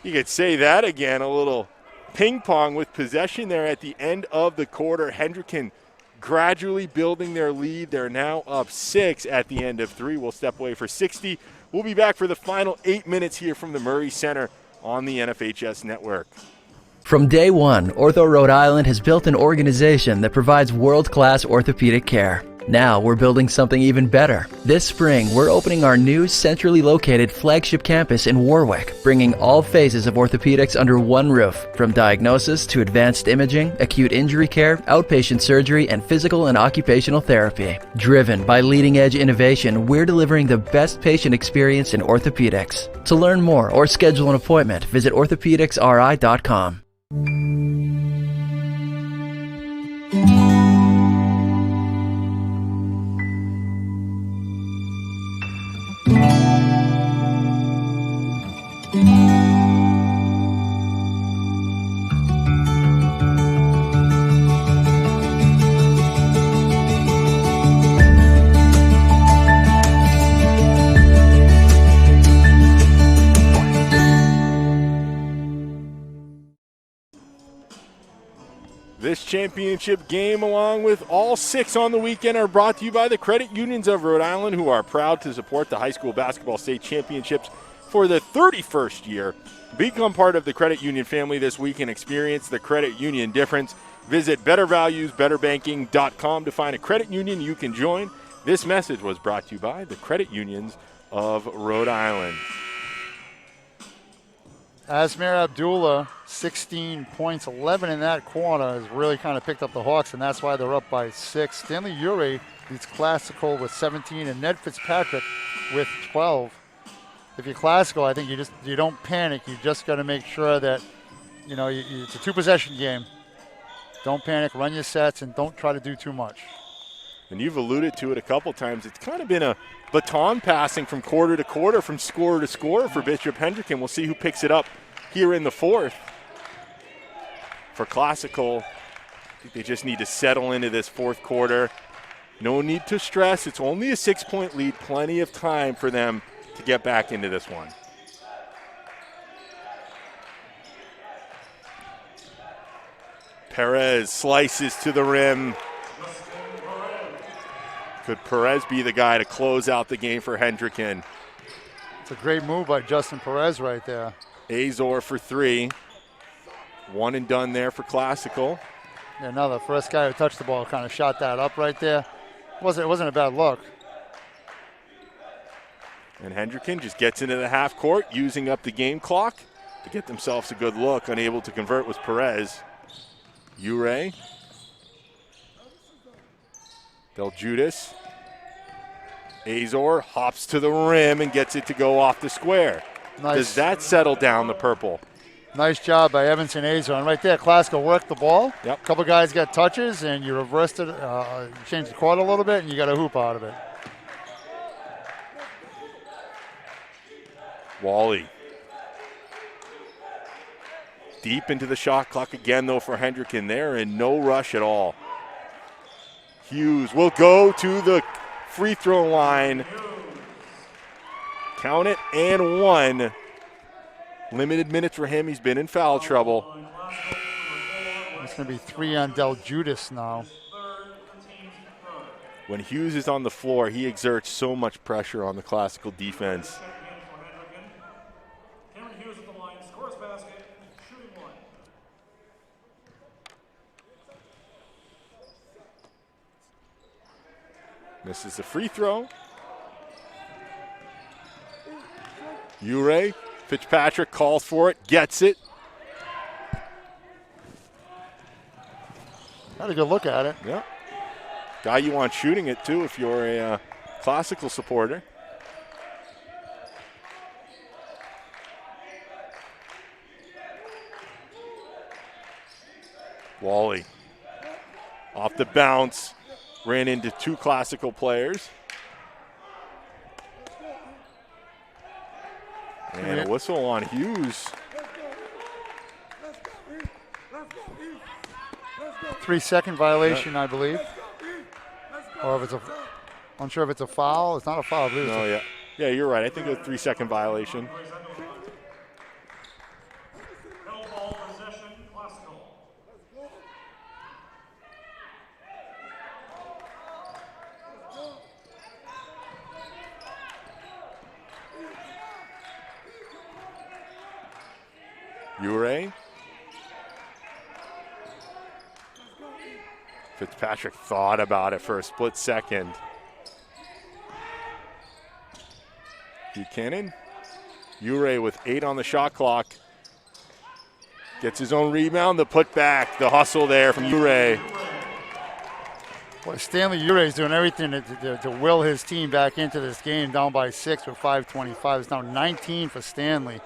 You could say that again, a little ping pong with possession there at the end of the quarter. Hendricken gradually building their lead. They're now up 6 at the end of 3. We'll step away for 60. We'll be back for the final 8 minutes here from the Murray Center on the NFHS Network. From day one, Ortho Rhode Island has built an organization that provides world-class orthopedic care. Now we're building something even better. This spring, we're opening our new centrally located flagship campus in Warwick, bringing all phases of orthopedics under one roof, from diagnosis to advanced imaging, acute injury care, outpatient surgery, and physical and occupational therapy. Driven by leading-edge innovation, we're delivering the best patient experience in orthopedics. To learn more or schedule an appointment, visit orthopedicsri.com. This championship game, along with all 6 on the weekend, are brought to you by the Credit Unions of Rhode Island, who are proud to support the high school basketball state championships for the 31st year. Become part of the Credit Union family this week and experience the Credit Union difference. Visit bettervaluesbetterbanking.com to find a credit union you can join. This message was brought to you by the Credit Unions of Rhode Island. Asmir Abdullah, 16 points, 11 in that quarter, has really kind of picked up the Hawks, and that's why they're up by 6. Stanley Ure leads Classical with 17, and Ned Fitzpatrick with 12. If you're Classical, I think you don't panic. You just got to make sure that, it's a 2-possession game. Don't panic, run your sets, and don't try to do too much. And you've alluded to it a couple times. It's kind of been a baton passing from quarter to quarter, from scorer to scorer for Bishop Hendricken. We'll see who picks it up here in the 4th. For Classical, I think they just need to settle into this 4th quarter. No need to stress. It's only a 6-point lead. Plenty of time for them to get back into this one. Perez slices to the rim. Could Perez be the guy to close out the game for Hendricken? It's a great move by Justin Perez right there. Azor for 3. One and done there for Classical. Yeah, now the first guy who touched the ball kind of shot that up right there. It wasn't a bad look. And Hendricken just gets into the half court, using up the game clock to get themselves a good look. Unable to convert was Perez. Ure. Del Judas. Azor hops to the rim and gets it to go off the square. Nice. Does that settle down the purple? Nice job by Evanson Azor. And right there, Classical worked the ball. Yep. A couple guys got touches, and you reversed it, changed the court a little bit, and you got a hoop out of it. Wally. Deep into the shot clock again, though, for Hendricken there, and no rush at all. Hughes will go to the free throw line. Count it, and 1. Limited minutes for him. He's been in foul trouble. It's going to be 3 on Del Judas now. When Hughes is on the floor, he exerts so much pressure on the Classical defense. Cameron Hughes at the line, scores basket, shooting 1. Misses the free throw. Ure, Fitzpatrick calls for it, gets it. Had a good look at it. Yep. Guy you want shooting it too if you're a Classical supporter. Wally off the bounce, ran into two Classical players. And a whistle on Hughes. 3-second violation, I believe. Or if it's a, I'm sure if it's a foul. It's not a foul. I believe No, yeah, you're right. I think it's a 3-second violation. No ball possession, Classical. Ure. Fitzpatrick thought about it for a split second. Buchanan. Ure with 8 on the shot clock. Gets his own rebound, the putback, the hustle there from Ure. Well, Stanley Ure is doing everything to will his team back into this game, down by 6 with 5:25. It's now 19 for Stanley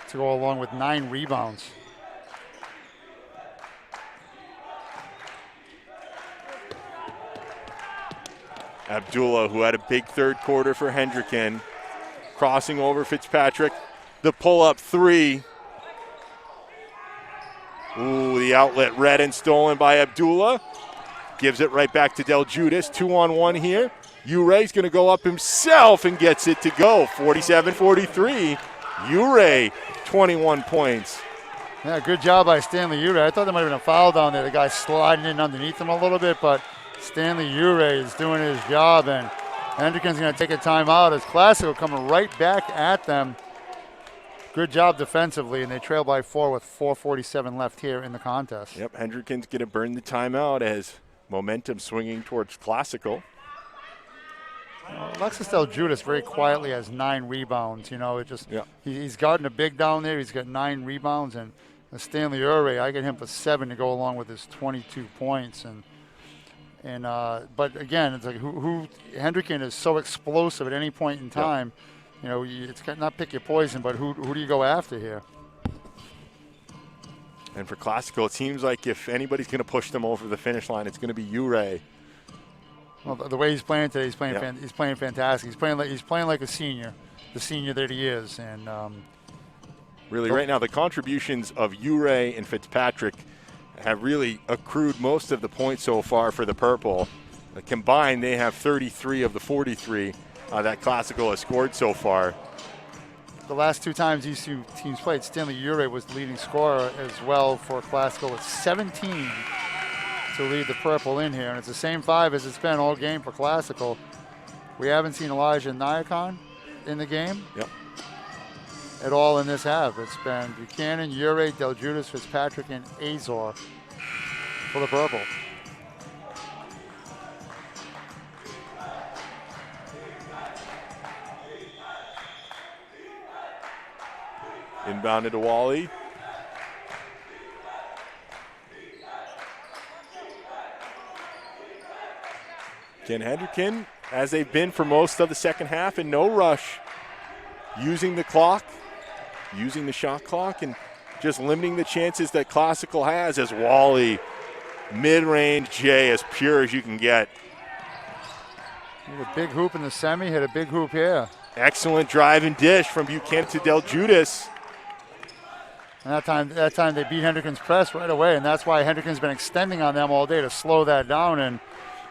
to go along with 9 rebounds. Abdullah, who had a big third quarter for Hendricken, crossing over Fitzpatrick. The pull-up 3. Ooh, the outlet read and stolen by Abdullah. Gives it right back to Del Judas. 2-on-1 here. Ure's going to go up himself and gets it to go. 47-43. Ure, 21 points. Yeah, good job by Stanley Ure. I thought there might have been a foul down there. The guy sliding in underneath him a little bit, but Stanley Ure is doing his job, and Hendricken's going to take a timeout as Classical coming right back at them. Good job defensively, and they trail by 4 with 4:47 left here in the contest. Yep, Hendricken's going to burn the timeout as momentum swinging towards Classical. Alexis Del Judas very quietly has 9 rebounds. You know, he's guarding a big down there. He's got 9 rebounds, and Stanley Ure, I get him for 7 to go along with his 22 points. But again, it's like who Hendricken is so explosive at any point in time. Yep. You know, it's not pick your poison, but who do you go after here? And for Classical, it seems like if anybody's going to push them over the finish line, it's going to be Ure. Well, the way he's playing today, he's playing fantastic. He's playing like a senior, the senior that he is. And really, right now, the contributions of Ure and Fitzpatrick have really accrued most of the points so far for the Purple. Combined, they have 33 of the 43 that Classical has scored so far. The last 2 times these two teams played, Stanley Ure was the leading scorer as well for Classical with 17 to lead the Purple in here. And it's the same 5 as it's been all game for Classical. We haven't seen Elijah Nyakon in the game at all in this half. It's been Buchanan, Ure, Del Judas, Fitzpatrick, and Azor for the Purple. Inbounded to Wally. Ken Hendricken, as they've been for most of the second half, in no rush, using the clock, using the shot clock, and just limiting the chances that Classical has as Wally, mid-range J, as pure as you can get. Hit a big hoop in the semi, hit a big hoop here. Excellent drive and dish from Buchanan to Del Judas. And that time they beat Hendricken's press right away, and that's why Hendricken's been extending on them all day to slow that down. And,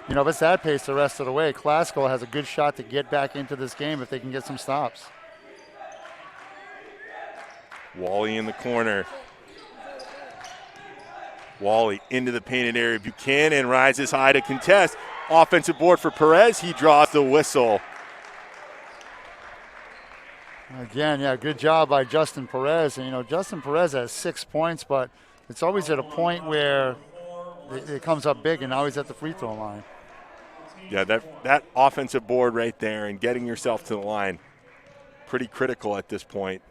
you know, if it's that pace the rest of the way, Classical has a good shot to get back into this game if they can get some stops. Wally in the corner. Wally into the painted area. Buchanan rises high to contest. Offensive board for Perez. He draws the whistle. Again, good job by Justin Perez. And, you know, Justin Perez has 6 points, but it's always at a point where it comes up big, and now he's at the free throw line. Yeah, that offensive board right there and getting yourself to the line, pretty critical at this point.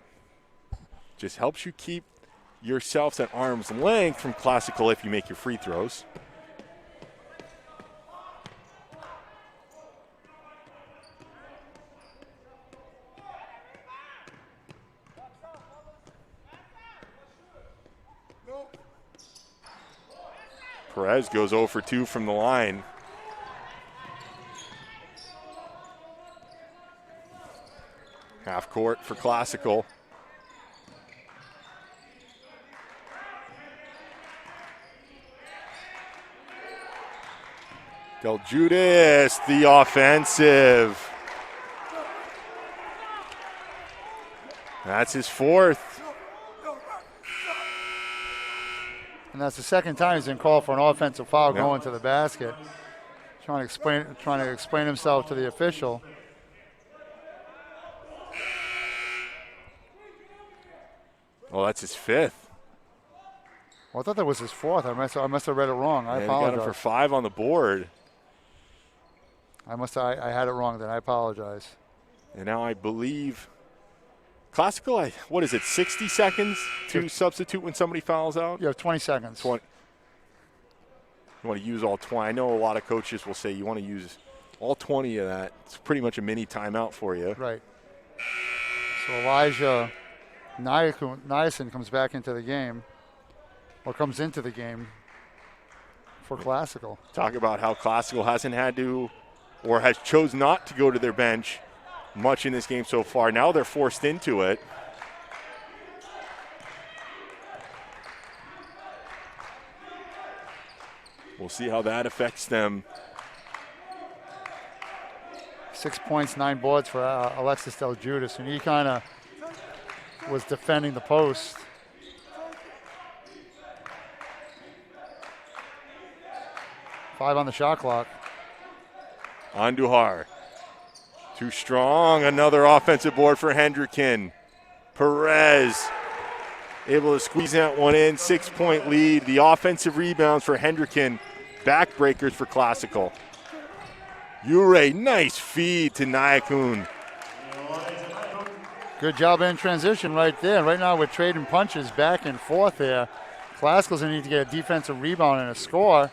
Just helps you keep yourselves at arm's length from Classical if you make your free throws. Perez goes 0 for 2 from the line. Half court for Classical. Del Judas, the offensive. That's his fourth. And that's the second time he's been called for an offensive foul going to the basket. Trying to explain himself to the official. Well, that's his fifth. Well, I thought that was his fourth. I must have read it wrong. I apologize. Got him for 5 on the board. I had it wrong then. I apologize. And now I believe Classical, what is it, 60 seconds to substitute when somebody fouls out? You have 20 seconds. 20. You want to use all 20. I know a lot of coaches will say you want to use all 20 of that. It's pretty much a mini timeout for you. Right. So Elijah Niasen comes back into the game, or comes into the game for Classical. Talk about how Classical hasn't had to, or has chose not to go to their bench much in this game so far. Now they're forced into it. We'll see how that affects them. 6 points, 9 boards for Alexis Del Judas, and he kind of was defending the post. Five on the shot clock. Andujar. Too strong. Another offensive board for Hendricken. Perez able to squeeze that one in. 6-point lead. The offensive rebounds for Hendricken. Backbreakers for Classical. Ure, nice feed to Nyakun. Good job in transition right there. Right now we're trading punches back and forth there. Classical's going to need to get a defensive rebound and a score.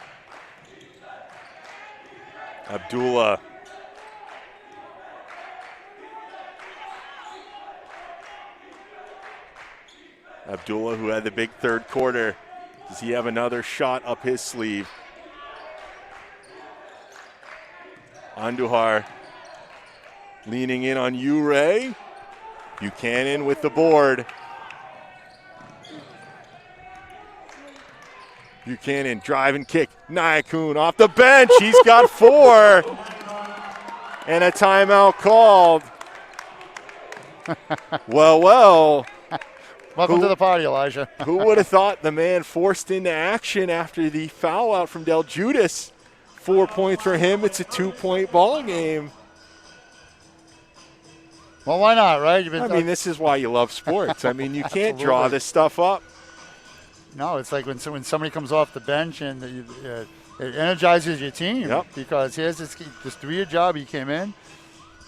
Abdullah. Abdullah, who had the big third quarter. Does he have another shot up his sleeve? Andujar leaning in on Ure. Buchanan with the board. Buchanan drive and kick. Nyakun off the bench. He's got 4. And a timeout called. Well. Welcome to the party, Elijah. Who would have thought the man forced into action after the foul out from Del Judas? 4 points for him. It's a 2-point ball game. Well, why not, right? This is why you love sports. I mean, you can't draw this stuff up. No, it's like when somebody comes off the bench and it energizes your team. Yep. Because here's just do your job. He came in,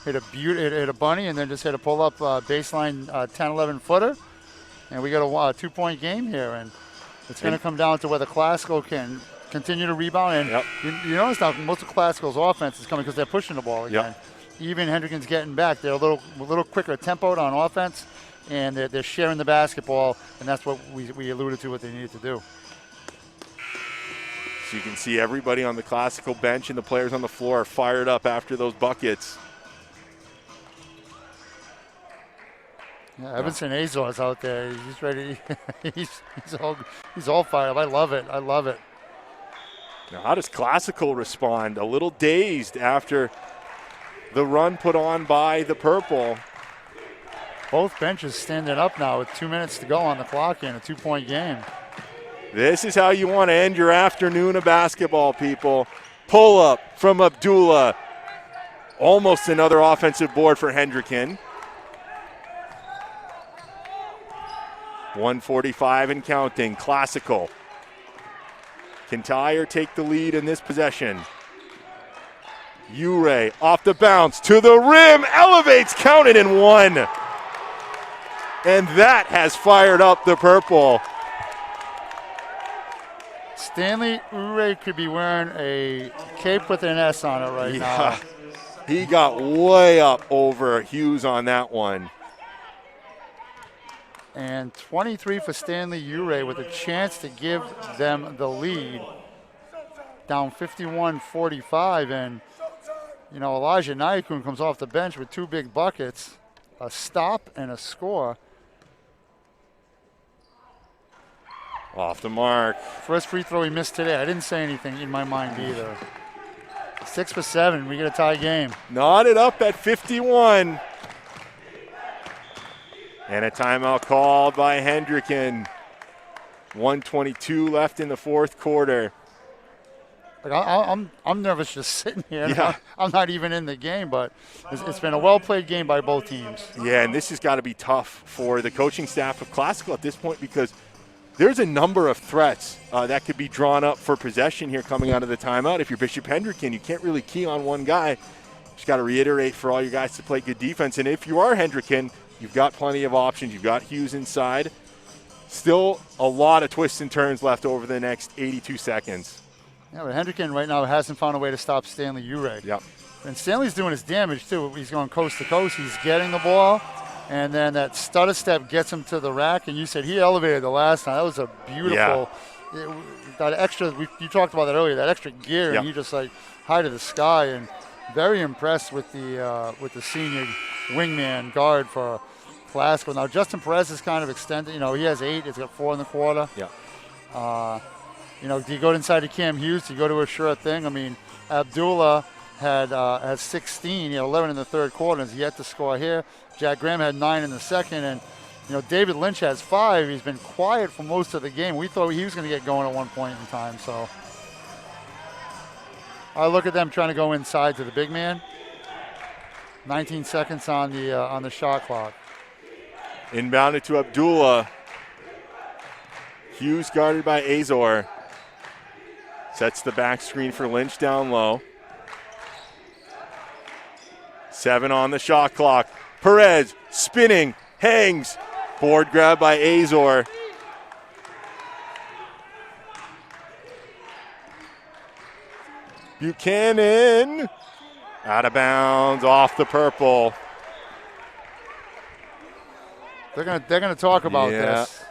hit a bunny, and then just hit a pull-up baseline 10-11 footer. And we got a 2-point game here, and it's going to come down to whether Classical can continue to rebound. And you notice now most of Classical's offense is coming because they're pushing the ball again. Yep. Even Hendricken's getting back. They're a little quicker tempoed on offense, and they're sharing the basketball, and that's what we alluded to what they needed to do. So you can see everybody on the Classical bench and the players on the floor are fired up after those buckets. Yeah, Evanson Azor's out there. He's ready. he's all fired up. I love it. Now, how does Classical respond? A little dazed after the run put on by the purple. Both benches standing up now with 2 minutes to go on the clock in a 2-point game. This is how you want to end your afternoon of basketball, people. Pull up from Abdullah. Almost another offensive board for Hendricken. 1:45 and counting. Classical. Can tie or take the lead in this possession. Ure off the bounce to the rim, elevates, counted and one. And that has fired up the purple. Stanley Ure could be wearing a cape with an S on it right now. He got way up over Hughes on that one. And 23 for Stanley Ure with a chance to give them the lead. Down 51-45, and Elijah Nyakun comes off the bench with 2 big buckets, a stop and a score. Off the mark. First free throw he missed today. I didn't say anything in my mind either. 6 for 7. We get a tie game. Knotted up at 51. And a timeout called by Hendricken. 1:22 left in the fourth quarter. I'm nervous just sitting here. Yeah. I'm not even in the game, but it's been a well-played game by both teams. Yeah, and this has got to be tough for the coaching staff of Classical at this point because there's a number of threats that could be drawn up for possession here coming out of the timeout. If you're Bishop Hendricken, you can't really key on one guy. Just got to reiterate for all you guys to play good defense. And if you are Hendricken, you've got plenty of options. You've got Hughes inside. Still a lot of twists and turns left over the next 82 seconds. Yeah, but Hendricken right now hasn't found a way to stop Stanley Ure. Yep. And Stanley's doing his damage, too. He's going coast to coast. He's getting the ball. And then that stutter step gets him to the rack. And you said he elevated the last time. That was a beautiful, that extra, you talked about that earlier, that extra gear. Yep. And he just high to the sky. And very impressed with the senior wingman guard for Classical. Now, Justin Perez is kind of extended. He has 8. He's got 4 in the quarter. Yeah. Do you go inside to Cam Hughes? Do you go to a sure thing? I mean, Abdullah had 16. He had 11 in the third quarter. And he's yet to score here. Jack Graham had 9 in the second. And, David Lynch has 5. He's been quiet for most of the game. We thought he was going to get going at one point in time. So I look at them trying to go inside to the big man. 19 seconds on the shot clock. Inbounded to Abdullah. Hughes guarded by Azor. Sets the back screen for Lynch down low. 7 on the shot clock. Perez spinning, hangs. Board grab by Azor. Buchanan. Out of bounds, off the purple. They're gonna talk about this.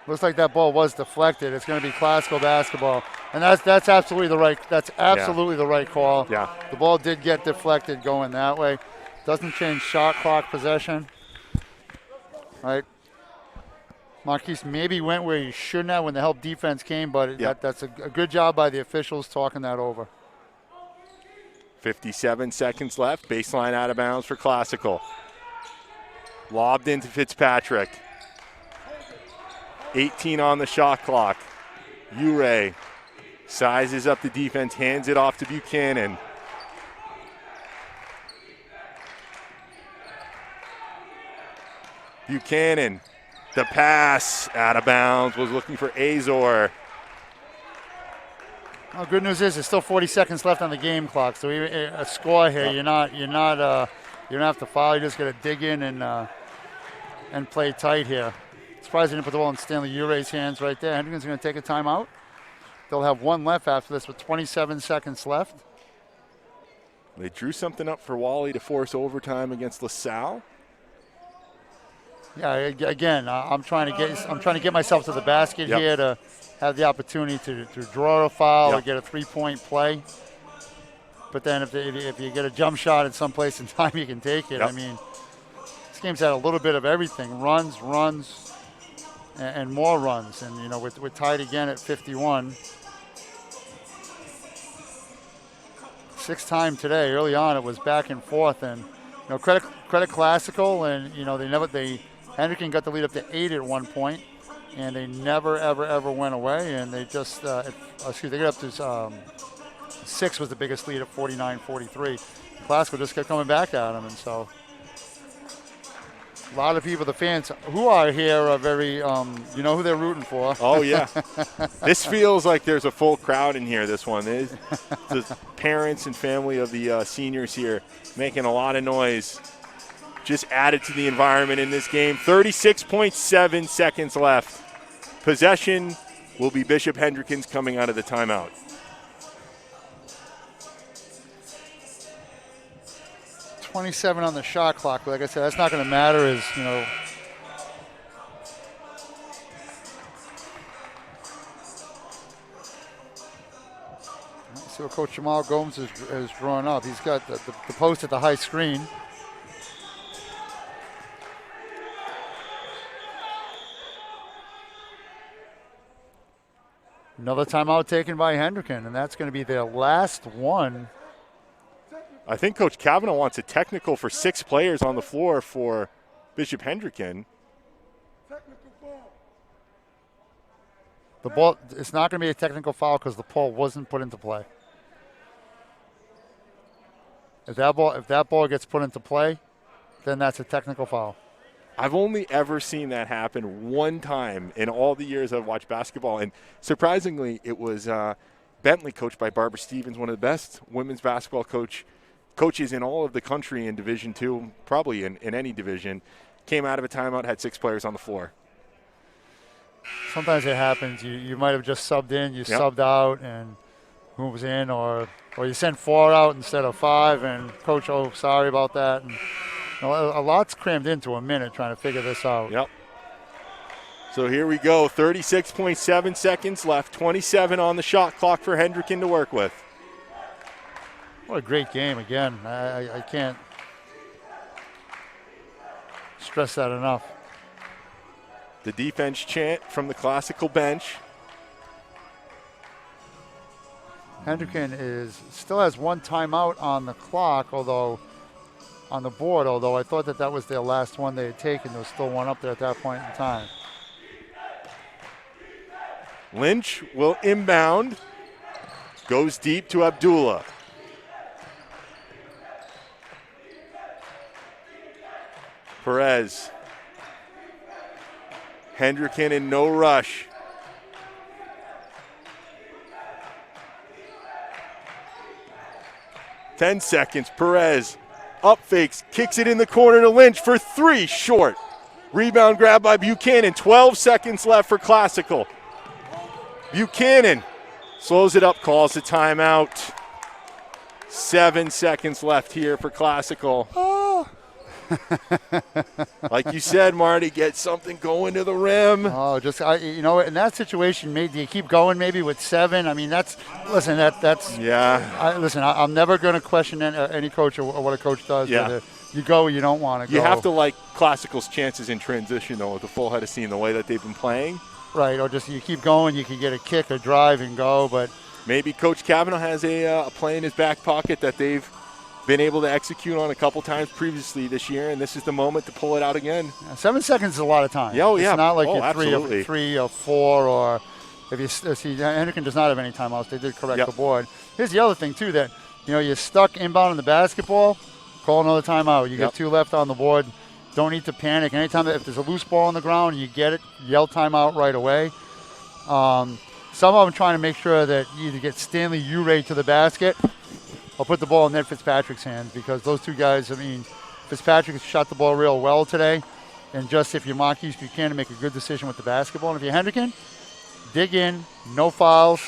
Looks like that ball was deflected. It's going to be Classical basketball, and that's absolutely the right. That's absolutely the right call. Yeah. The ball did get deflected going that way. Doesn't change shot clock possession. Right. Marquise maybe went where he shouldn't have when the help defense came, but that's a good job by the officials talking that over. 57 seconds left. Baseline out of bounds for Classical. Lobbed into Fitzpatrick. 18 on the shot clock. Ure sizes up the defense, hands it off to Buchanan. Buchanan, the pass, out of bounds, was looking for Azor. Well, good news is there's still 40 seconds left on the game clock, so even a score here, you don't have to foul. You just got to dig in and play tight here. Surprised they didn't put the ball in Stanley Ure's hands right there. Hendricken's going to take a timeout. They'll have 1 left after this with 27 seconds left. They drew something up for Wally to force overtime against LaSalle. Yeah, again, I'm trying to get myself to the basket here to have the opportunity to draw a foul or get a 3-point play. But then if you get a jump shot at some place in time, you can take it. I mean, this game's had a little bit of everything: runs, and more runs. And we're tied again at 51. 6th time today. Early on, it was back and forth, and credit Classical, and Hendricken got the lead up to 8 at one point, and they never ever went away, and they just they got up to 6 was the biggest lead at 49-43. Classical just kept coming back at them, and so A lot of people, the fans who are here, are very, you know who they're rooting for. Oh, yeah. This feels like there's a full crowd in here, this one. The parents and family of the seniors here making a lot of noise. Just added to the environment in this game. 36.7 seconds left. Possession will be Bishop Hendricken's coming out of the timeout. .27 on the shot clock. Like I said, that's not going to matter as, you know. Let's see what Coach Jamal Gomes has drawn up. He's got the post at the high screen. Another timeout taken by Hendricken, and that's going to be their last one. I think Coach Kavanaugh wants a technical for 6 players on the floor for Bishop Hendricken. The ball, it's not going to be a technical foul because the ball wasn't put into play. If that ball gets put into play, then that's a technical foul. I've only ever seen that happen one time in all the years I've watched basketball, and surprisingly, it was Bentley, coached by Barbara Stevens, one of the best women's basketball coaches in all of the country in Division II, probably in any division, came out of a timeout, had 6 players on the floor. Sometimes it happens. You might have just subbed in, you subbed out, and moves in, or you sent 4 out instead of 5, and coach, oh, sorry about that. And, you know, a lot's crammed into a minute trying to figure this out. Yep. So here we go, 36.7 seconds left, 27 on the shot clock for Hendricken to work with. What a great game again. I can't stress that enough. The defense chant from the classical bench. Hendricken still has 1 timeout on the clock, although on the board, although I thought that was their last one they had taken. There was still 1 up there at that point in time. Lynch will inbound. Goes deep to Abdullah. Perez. Hendricken in no rush. Ten seconds. Perez up fakes, kicks it in the corner to Lynch for 3, short. Rebound grab by Buchanan. 12 seconds left for Classical. Buchanan slows it up, calls the timeout. 7 seconds left here for Classical. Like you said, Marty, get something going to the rim. Oh, you know, in that situation, maybe you keep going maybe with 7. I mean, that's yeah. I'm never going to question any coach or what a coach does. Yeah. Whether you go or you don't want to go. You have to like Classical's chances in transition, though, with the full head of steam, the way that they've been playing. Right, or just you keep going, you can get a kick, a drive, and go. But maybe Coach Kavanaugh has a play in his back pocket that they've been able to execute on a couple times previously this year, and this is the moment to pull it out again. 7 seconds is a lot of time. Yeah, it's not like you're 3 or 4, or if you see, Hendricken does not have any timeouts. They did correct the board. Here's the other thing too, that you're stuck inbound in the basketball. Call another timeout. You get 2 left on the board. Don't need to panic. Anytime if there's a loose ball on the ground, you get it. Yell timeout right away. Some of them trying to make sure that you either get Stanley Ure to the basket. I'll put the ball in Ned Fitzpatrick's hands, because those 2 guys, I mean, Fitzpatrick has shot the ball real well today. And just if you're Marquise Buchanan, make a good decision with the basketball. And if you're Hendricken, dig in, no fouls.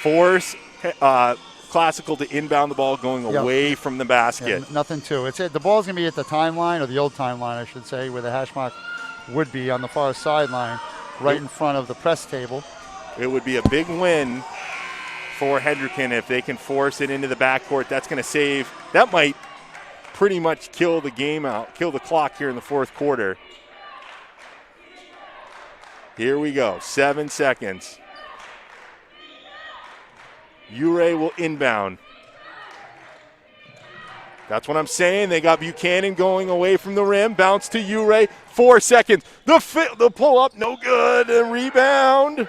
Force Classical to inbound the ball going away from the basket. Yeah, nothing to it. The ball's going to be at the timeline, or the old timeline, I should say, where the hash mark would be on the far sideline, right in front of the press table. It would be a big win for Hendricken if they can force it into the backcourt. That's going to save. That might pretty much kill the game out, kill the clock here in the 4th quarter. Here we go, 7 seconds. Ure will inbound. That's what I'm saying. They got Buchanan going away from the rim. Bounce to Ure. 4 seconds. The pull up, no good. A rebound.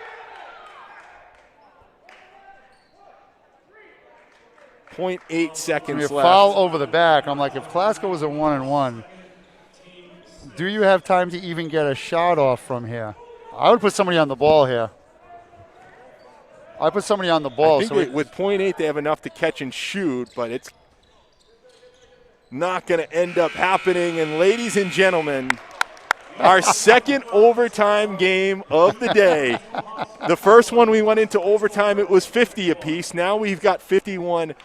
0.8 seconds left. Foul over the back. I'm like, if Classical was a 1-and-1, do you have time to even get a shot off from here? I would put somebody on the ball here. I put somebody on the ball. I think with .8 they have enough to catch and shoot, but it's not going to end up happening. And ladies and gentlemen, our second overtime game of the day. The first one we went into overtime, it was 50 apiece. Now we've got 51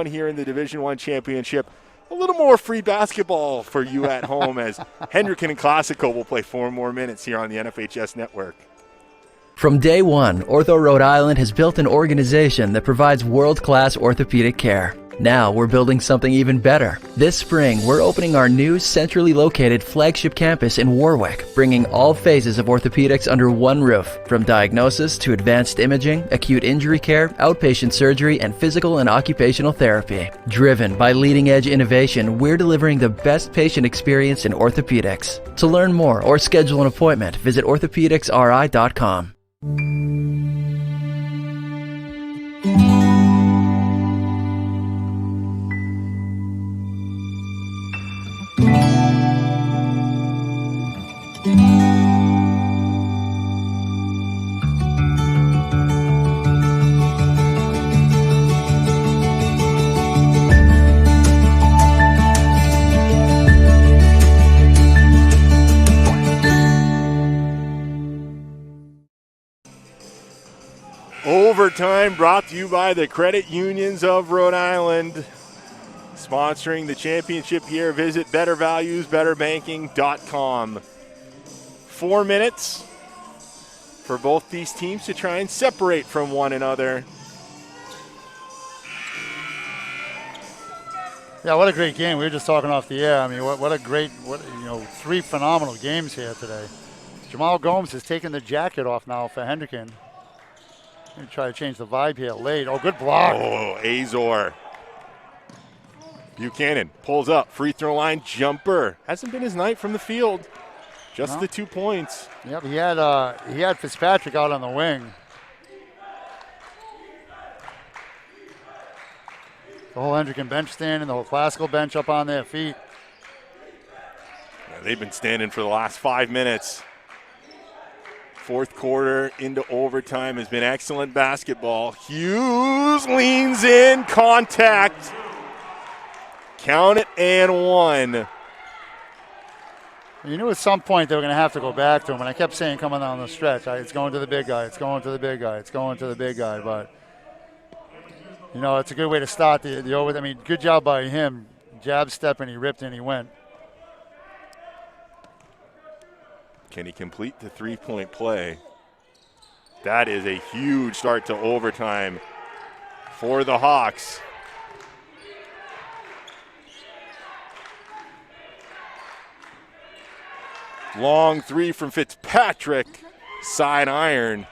here in the Division I championship. A little more free basketball for you at home as Hendricken and Classico will play 4 more minutes here on the NFHS Network. From day one, Ortho Rhode Island has built an organization that provides world-class orthopedic care. Now we're building something even better. This spring, we're opening our new centrally located flagship campus in Warwick, bringing all phases of orthopedics under one roof, from diagnosis to advanced imaging, acute injury care, outpatient surgery, and physical and occupational therapy. Driven by leading-edge innovation, we're delivering the best patient experience in orthopedics. To learn more or schedule an appointment, visit orthopedicsri.com. Overtime brought to you by the Credit Unions of Rhode Island. Sponsoring the championship here, visit bettervaluesbetterbanking.com. 4 minutes for both these teams to try and separate from one another. Yeah, what a great game. We were just talking off the air. I mean, what a great, 3 phenomenal games here today. Jamal Gomes has taken the jacket off now for Hendricken. Going to try to change the vibe here late. Oh, good block. Oh, Azor. Buchanan pulls up, free throw line jumper. Hasn't been his night from the field. Just the 2 points. Yep, he had Fitzpatrick out on the wing. The whole Hendricken bench standing, the whole Classical bench up on their feet. Yeah, they've been standing for the last 5 minutes. Fourth quarter into overtime has been excellent basketball. Hughes leans in, contact. Count it and 1. You knew at some point they were going to have to go back to him, and I kept saying coming down the stretch, it's going to the big guy, it's going to the big guy, it's going to the big guy. But, it's a good way to start the overtime. I mean, good job by him. Jab step, and he ripped and he went. Can he complete the 3-point play? That is a huge start to overtime for the Hawks. Long 3 from Fitzpatrick. Side iron.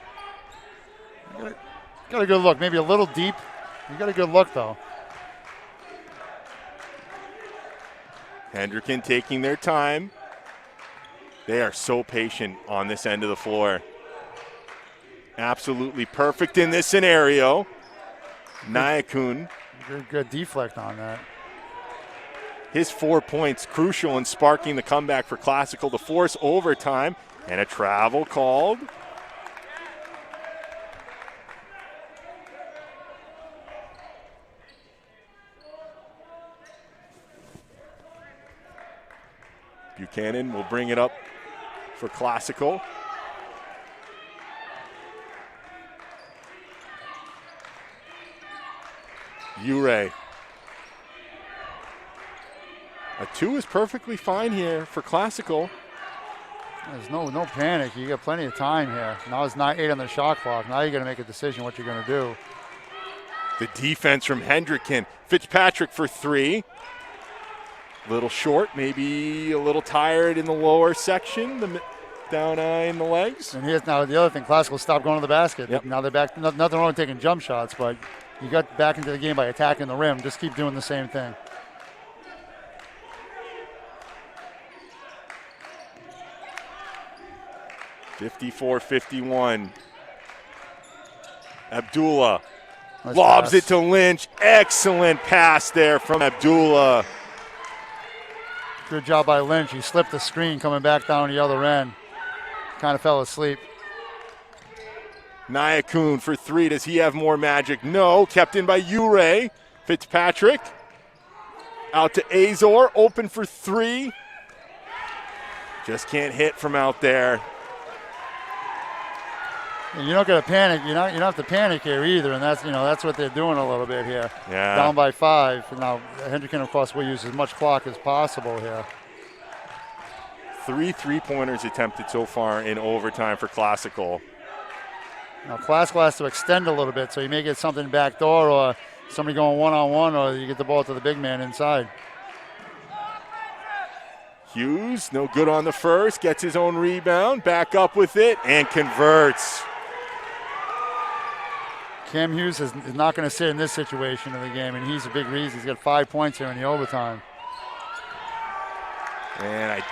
Got a good look. Maybe a little deep. You got a good look, though. Hendricken taking their time. They are so patient on this end of the floor. Absolutely perfect in this scenario. Nyakun. Good deflect on that. His 4 points crucial in sparking the comeback for Classical to force overtime, and a travel called. Buchanan will bring it up for Classical. Ure. A 2 is perfectly fine here for Classical. There's no panic. You got plenty of time here. Now it's 9-8 on the shot clock. Now you got to make a decision what you're going to do. The defense from Hendricken. Fitzpatrick for 3. Little short, maybe a little tired in the lower section, the down eye in the legs. And here's now the other thing, Classical stopped going to the basket. Yep. Now they're back, nothing wrong with taking jump shots, but you got back into the game by attacking the rim. Just keep doing the same thing. (54-51). Abdullah Nice lobs pass. it to Lynch. Excellent pass there from Abdullah. Good job by Lynch. He slipped the screen coming back down the other end. Kind of fell asleep. Nyakun for three. Does he have more magic? No. Kept in by Ure. Fitzpatrick. Out to Azor. Open for three. Just can't hit from out there. And you don't get to panic. You don't have to panic here either, and that's what they're doing a little bit here. Yeah. Down by 5. Now Hendricken, of course, will use as much clock as possible here. 3 3-pointers attempted so far in overtime for Classical. Now Classical has to extend a little bit, so you may get something backdoor or somebody going one-on-one, or you get the ball to the big man inside. Hughes, no good on the first, gets his own rebound, back up with it, and converts. Cam Hughes is not going to sit in this situation of the game, and he's a big reason. He's got 5 points here in the overtime. And it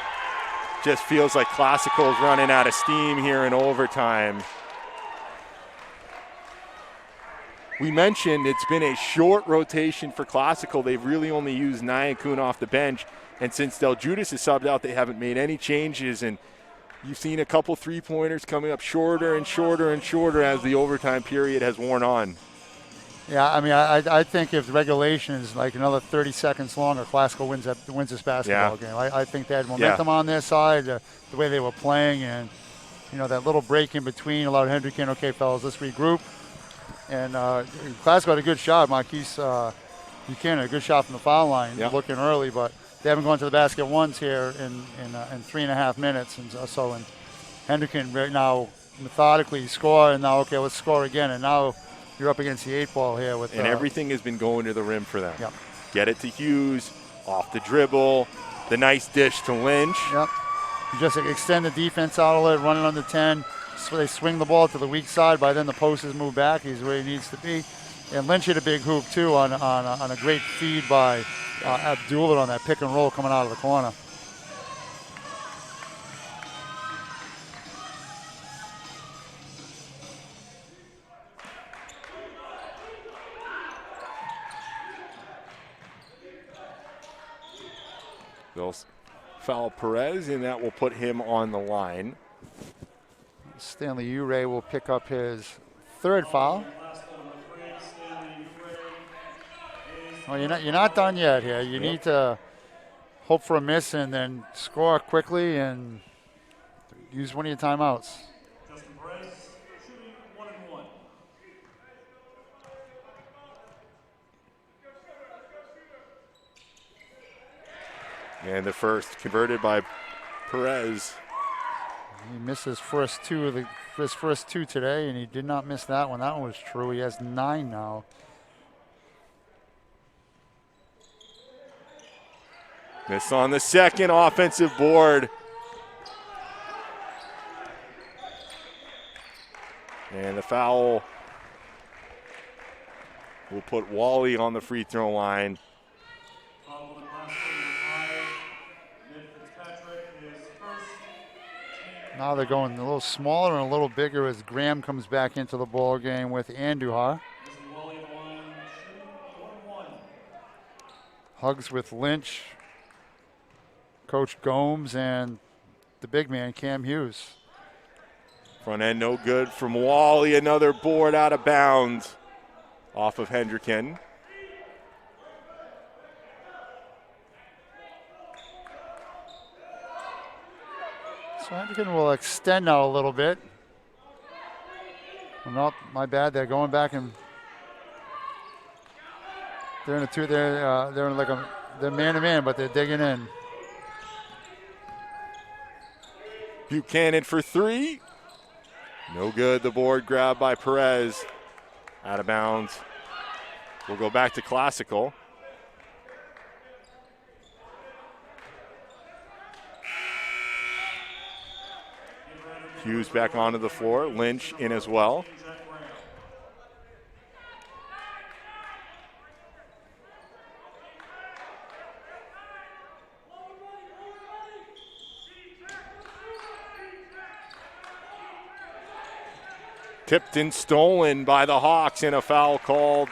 just feels like Classical is running out of steam here in overtime. We mentioned it's been a short rotation for Classical. They've really only used Nyakun off the bench. And since Del Judas is subbed out, they haven't made any changes. And you've seen a couple three-pointers coming up shorter and shorter and shorter as the overtime period has worn on. Yeah, I mean, I think if the regulation is like another 30 seconds longer, Classical wins this basketball game. I think they had momentum on their side, the way they were playing, and that little break in between allowed Hendricken, okay, fellas, let's regroup. And Classical had a good shot. Marquise Buchanan, a good shot from the foul line, looking early, but they haven't gone to the basket once here in 3.5 minutes, and so and Hendricken right now methodically score, and now okay, let's score again, and now you're up against the 8-ball here with. And everything has been going to the rim for them. Yep. Get it to Hughes, off the dribble, the nice dish to Lynch. Yep. You just extend the defense out a little, running under 10. So they swing the ball to the weak side. By then the post is moved back. He's where he needs to be. And Lynch hit a big hoop too on a great feed by Abdullah on that pick and roll coming out of the corner. They'll foul Perez, and that will put him on the line. Stanley Ure will pick up his 3rd foul. Well, you're not done yet here. You need to hope for a miss and then score quickly and use one of your timeouts. Justin Perez shooting 1 and 1. And the first converted by Perez. He missed his first two today, and he did not miss that one. That one was true. He has 9 now. Miss on the second offensive board. And the foul will put Wally on the free throw line. Now they're going a little smaller and a little bigger as Graham comes back into the ball game with Andujar. Hugs with Lynch, Coach Gomes, and the big man, Cam Hughes. Front end no good from Wally. Another board out of bounds off of Hendricken. So Hendricken will extend now a little bit. Well, no, my bad. They're going back and they're in a two. They're like they're man to man, but they're digging in. Buchanan for 3. No good. The board grabbed by Perez. Out of bounds. We'll go back to Classical. Hughes back onto the floor. Lynch in as well. Tipped and stolen by the Hawks, and a foul called.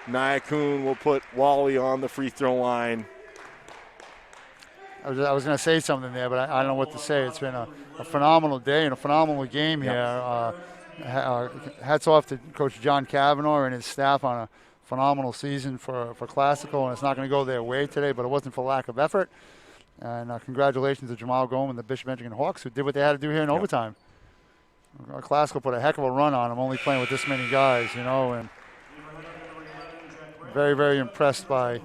Nyakun will put Wally on the free throw line. I was going to say something there, but I don't know what to say. It's been a phenomenal day and a phenomenal game here. Hats off to Coach John Kavanaugh and his staff on a phenomenal season for Classical, and it's not going to go their way today, but it wasn't for lack of effort. And congratulations to Jamal Gomes and the Bishop Hendricken Hawks, who did what they had to do here in overtime. Classical put a heck of a run on them, only playing with this many guys, and very, very impressed by,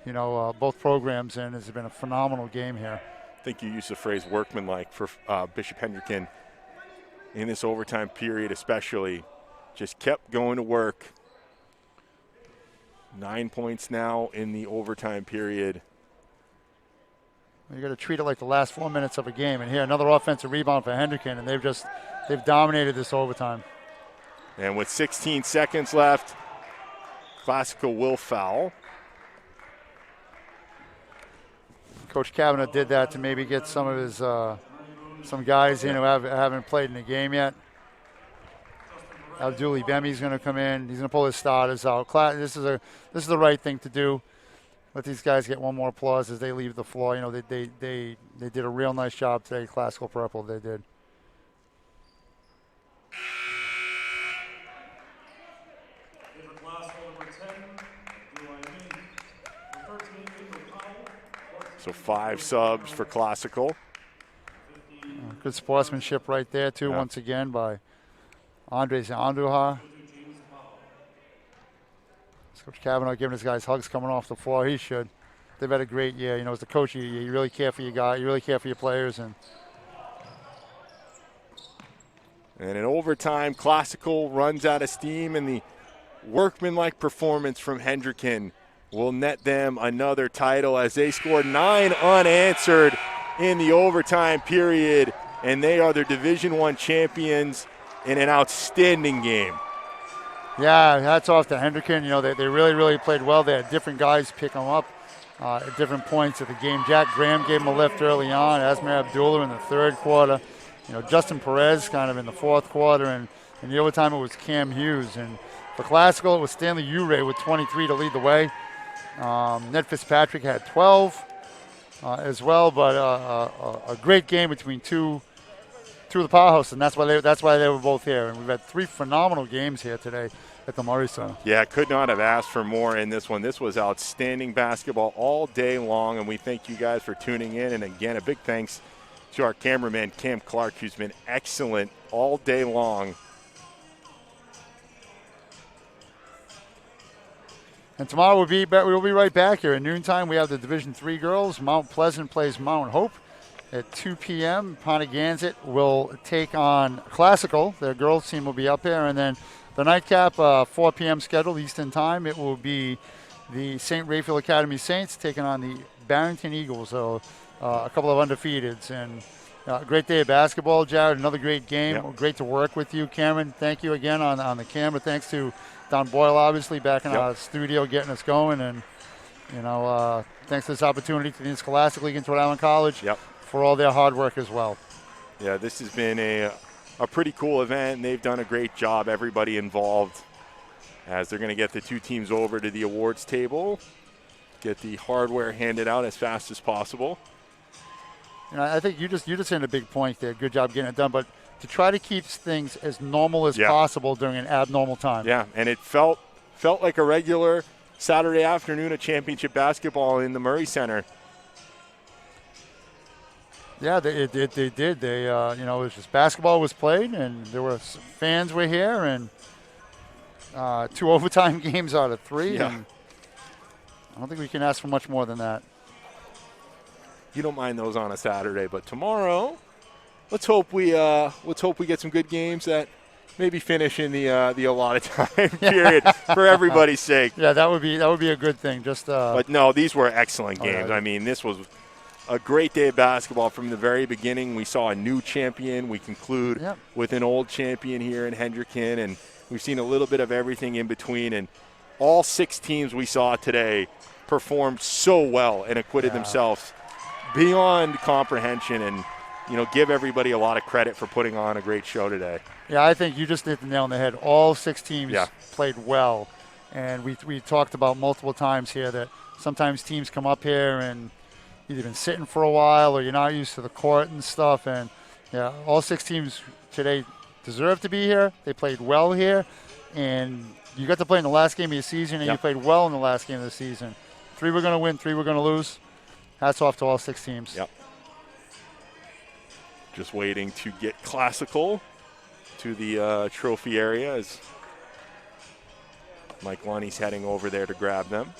both programs, and it's been a phenomenal game here. I think you used the phrase workmanlike for Bishop Hendricken in this overtime period especially. Just kept going to work. 9 points now in the overtime period. You got to treat it like the last 4 minutes of a game. And here, another offensive rebound for Hendricken, and they've dominated this overtime. And with 16 seconds left, Classical will foul. Coach Kavanaugh did that to maybe get some of his some guys in who haven't played in the game yet. Abduli Bemi's going to come in. He's going to pull his starters out. This is the right thing to do. Let these guys get one more applause as they leave the floor. They did a real nice job today. Classical Purple, they did. So 5 subs for Classical. Good sportsmanship right there, too, once again, by Andres Andujar. Coach Kavanaugh giving his guys hugs coming off the floor. He should. They've had a great year. As the coach, you really care for your guy. You really care for your players. And in overtime, Classical runs out of steam, and the workmanlike performance from Hendricken will net them another title as they scored 9 unanswered in the overtime period, and they are their Division I champions in an outstanding game. Yeah, hats off to Hendricken. They really, really played well. They had different guys pick them up at different points of the game. Jack Graham gave him a lift early on. Asmir Abdullah in the third quarter. Justin Perez kind of in the fourth quarter. And in the overtime, it was Cam Hughes. And for Classical, it was Stanley Uray with 23 to lead the way. Ned Fitzpatrick had 12 as well. But a great game between two of the powerhouses, and that's why they were both here. And we've had 3 phenomenal games here today at the Murray Center. Yeah, could not have asked for more in this one. This was outstanding basketball all day long, and we thank you guys for tuning in. And again, a big thanks to our cameraman, Cam Clark, who's been excellent all day long. And tomorrow we'll be right back here at noontime. We have the Division III girls. Mount Pleasant plays Mount Hope at 2 p.m. Pontiganset will take on Classical. Their girls team will be up here. And then the nightcap, 4 p.m. schedule, Eastern time. It will be the St. Raphael Academy Saints taking on the Barrington Eagles. So a couple of undefeateds. And great day of basketball, Jared. Another great game. Yep. Great to work with you, Cameron. Thank you again on the camera. Thanks to Don Boyle, obviously, back in our studio getting us going. And, thanks for this opportunity to the Scholastic League and to Rhode Island College. Yep. For all their hard work as well. Yeah, this has been a pretty cool event, and they've done a great job, everybody involved, as they're going to get the 2 teams over to the awards table, get the hardware handed out as fast as possible. I think you just hit a big point there. Good job getting it done, but to try to keep things as normal as possible during an abnormal time. Yeah, and it felt like a regular Saturday afternoon of championship basketball in the Murray Center. Yeah, they did. They, it was just basketball was played, and there were fans were here, and 2 overtime games out of 3. Yeah. And I don't think we can ask for much more than that. You don't mind those on a Saturday, but tomorrow, let's hope we get some good games that maybe finish in the allotted time period for everybody's sake. Yeah, that would be a good thing. But no, these were excellent games. I mean, this was a great day of basketball from the very beginning. We saw a new champion. We conclude with an old champion here in Hendricken, and we've seen a little bit of everything in between. And all 6 teams we saw today performed so well and acquitted themselves beyond comprehension, and give everybody a lot of credit for putting on a great show today. Yeah, I think you just hit the nail on the head. All 6 teams played well, and we talked about multiple times here that sometimes teams come up here and either been sitting for a while or you're not used to the court and stuff. And yeah, all 6 teams today deserve to be here. They played well here, and you got to play in the last game of your season, and you played well in the last game of the season. 3 we're going to win, 3 we're going to lose. Hats off to all 6 teams. Yep. Just waiting to get Classical to the trophy area as Mike Lunny's heading over there to grab them.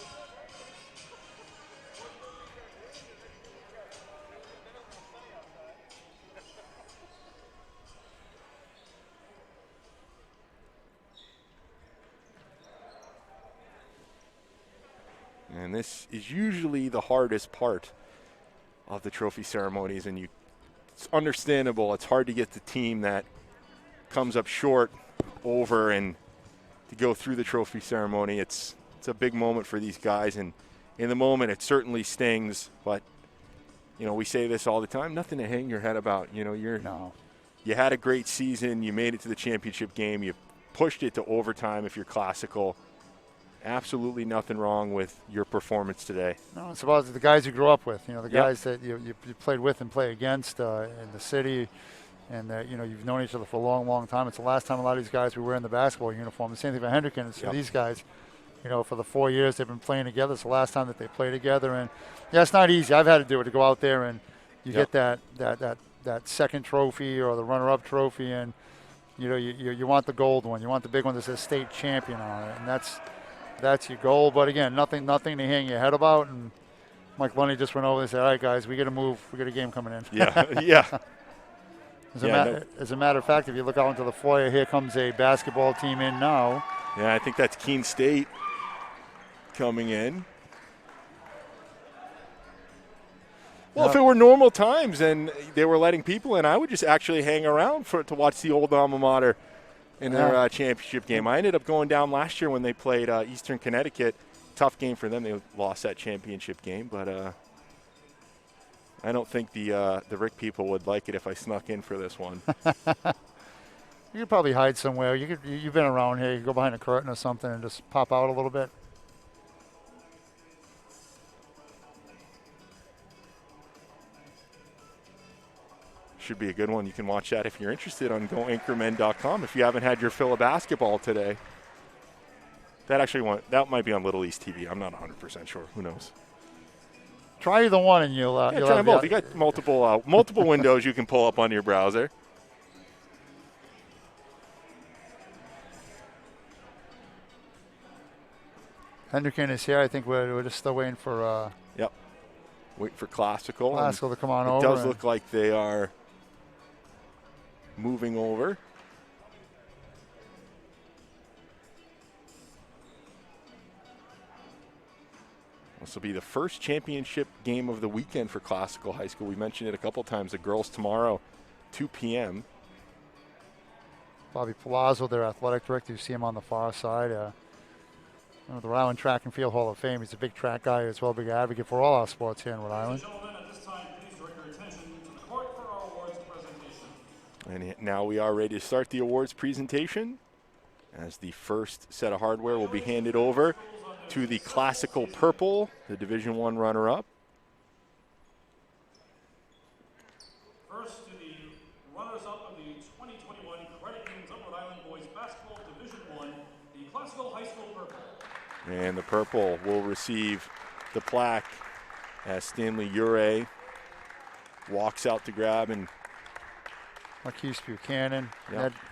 And this is usually the hardest part of the trophy ceremonies, and it's understandable. It's hard to get the team that comes up short over and to go through the trophy ceremony. It's a big moment for these guys, and in the moment it certainly stings, but we say this all the time, nothing to hang your head about. You had a great season, you made it to the championship game, you pushed it to overtime if you're Classical. Absolutely nothing wrong with your performance today. No, it's about the guys you grew up with, the guys that you played with and play against in the city, and that you've known each other for a long, long time. It's the last time a lot of these guys were wearing the basketball uniform. The same thing for Hendricken. It's for these guys, for the 4 years they've been playing together. It's the last time that they play together, and it's not easy. I've had to do it, to go out there and you get that second trophy or the runner-up trophy, and you want the gold one, you want the big one that says state champion on it, and that's your goal. But again, nothing to hang your head about. And Mike Lunny just went over and said, all right, guys, we got to move. We got a game coming in. Yeah. As a matter of fact, if you look out into the foyer, here comes a basketball team in now. Yeah, I think that's Keene State coming in. Well, if it were normal times and they were letting people in, I would just actually hang around to watch the old alma mater in their championship game. I ended up going down last year when they played Eastern Connecticut. Tough game for them. They lost that championship game, but I don't think the Rick people would like it if I snuck in for this one. You could probably hide somewhere. You've been around here. You could go behind a curtain or something and just pop out a little bit. Should be a good one. You can watch that if you're interested on goanchormen.com if you haven't had your fill of basketball today. That might be on Little East TV. I'm not 100% sure. Who knows? Try either one and you'll try them both. You got multiple windows you can pull up on your browser. Hendricken is here. I think we're just still waiting for waiting for Classical. Classical to come on over. It does look like they are moving over. This will be the first championship game of the weekend for Classical High School. We mentioned it a couple times. The girls tomorrow, 2 p.m. Bobby Palazzo, their athletic director. You see him on the far side. The Rhode Island Track and Field Hall of Fame. He's a big track guy as well, big advocate for all our sports here in Rhode Island. And now we are ready to start the awards presentation, as the first set of hardware will be handed over to the Classical Purple, the Division I runner-up. First to the runners-up of the 2021 Credit Unions of Rhode Island Boys Basketball Division I, the Classical High School Purple. And the purple will receive the plaque as Stanley Ure walks out to grab, and Marquise Buchanan,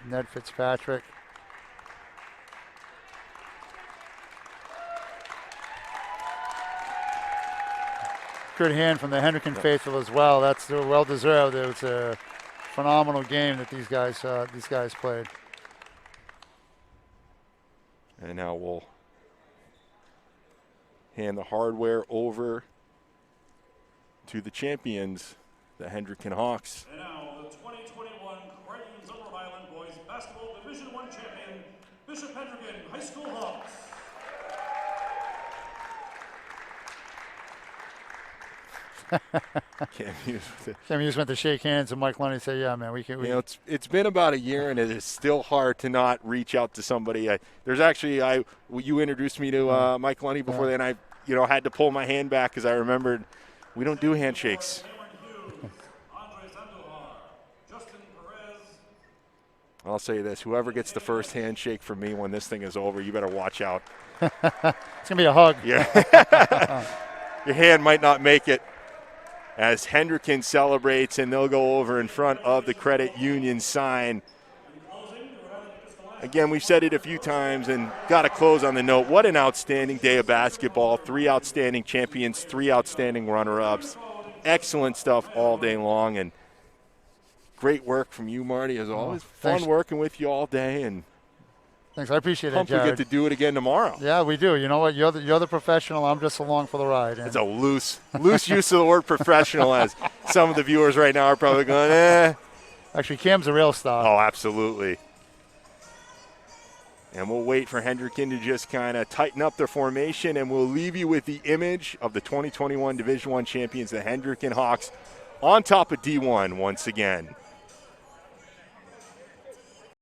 Ned Fitzpatrick. Good hand from the Hendricken faithful as well. That's well deserved. It was a phenomenal game that these guys played. And now we'll hand the hardware over to the champions, the Hendricken Hawks. And now the 2021 Credit Unions of Rhode Island Boys Basketball Division I champion, Bishop Hendricken High School Hawks. Cam Hughes went to shake hands, and Mike Lunny said, "Yeah, man, we can." It's been about a year, and it is still hard to not reach out to somebody. You introduced me to Mike Lunny before then. I had to pull my hand back because I remembered We don't do handshakes. I'll say this, whoever gets the first handshake from me when this thing is over, you better watch out. It's going to be a hug. Yeah. Your hand might not make it as Hendricken celebrates, and they'll go over in front of the credit union sign. Again, we've said it a few times and got to close on the note. What an outstanding day of basketball. 3 outstanding champions, 3 outstanding runner-ups. Excellent stuff all day long, and great work from you, Marty, as always. Fun working with you all day, and thanks. I appreciate it, hope we Jared. get to do it again tomorrow. Yeah, we do. You know what? You're the professional. I'm just along for the ride. It's a loose use of the word professional, as some of the viewers right now are probably going, eh. Actually, Cam's a real star. Oh, absolutely. And we'll wait for Hendricken to just kind of tighten up their formation, and we'll leave you with the image of the 2021 Division I champions, the Hendricken Hawks, on top of D1 once again.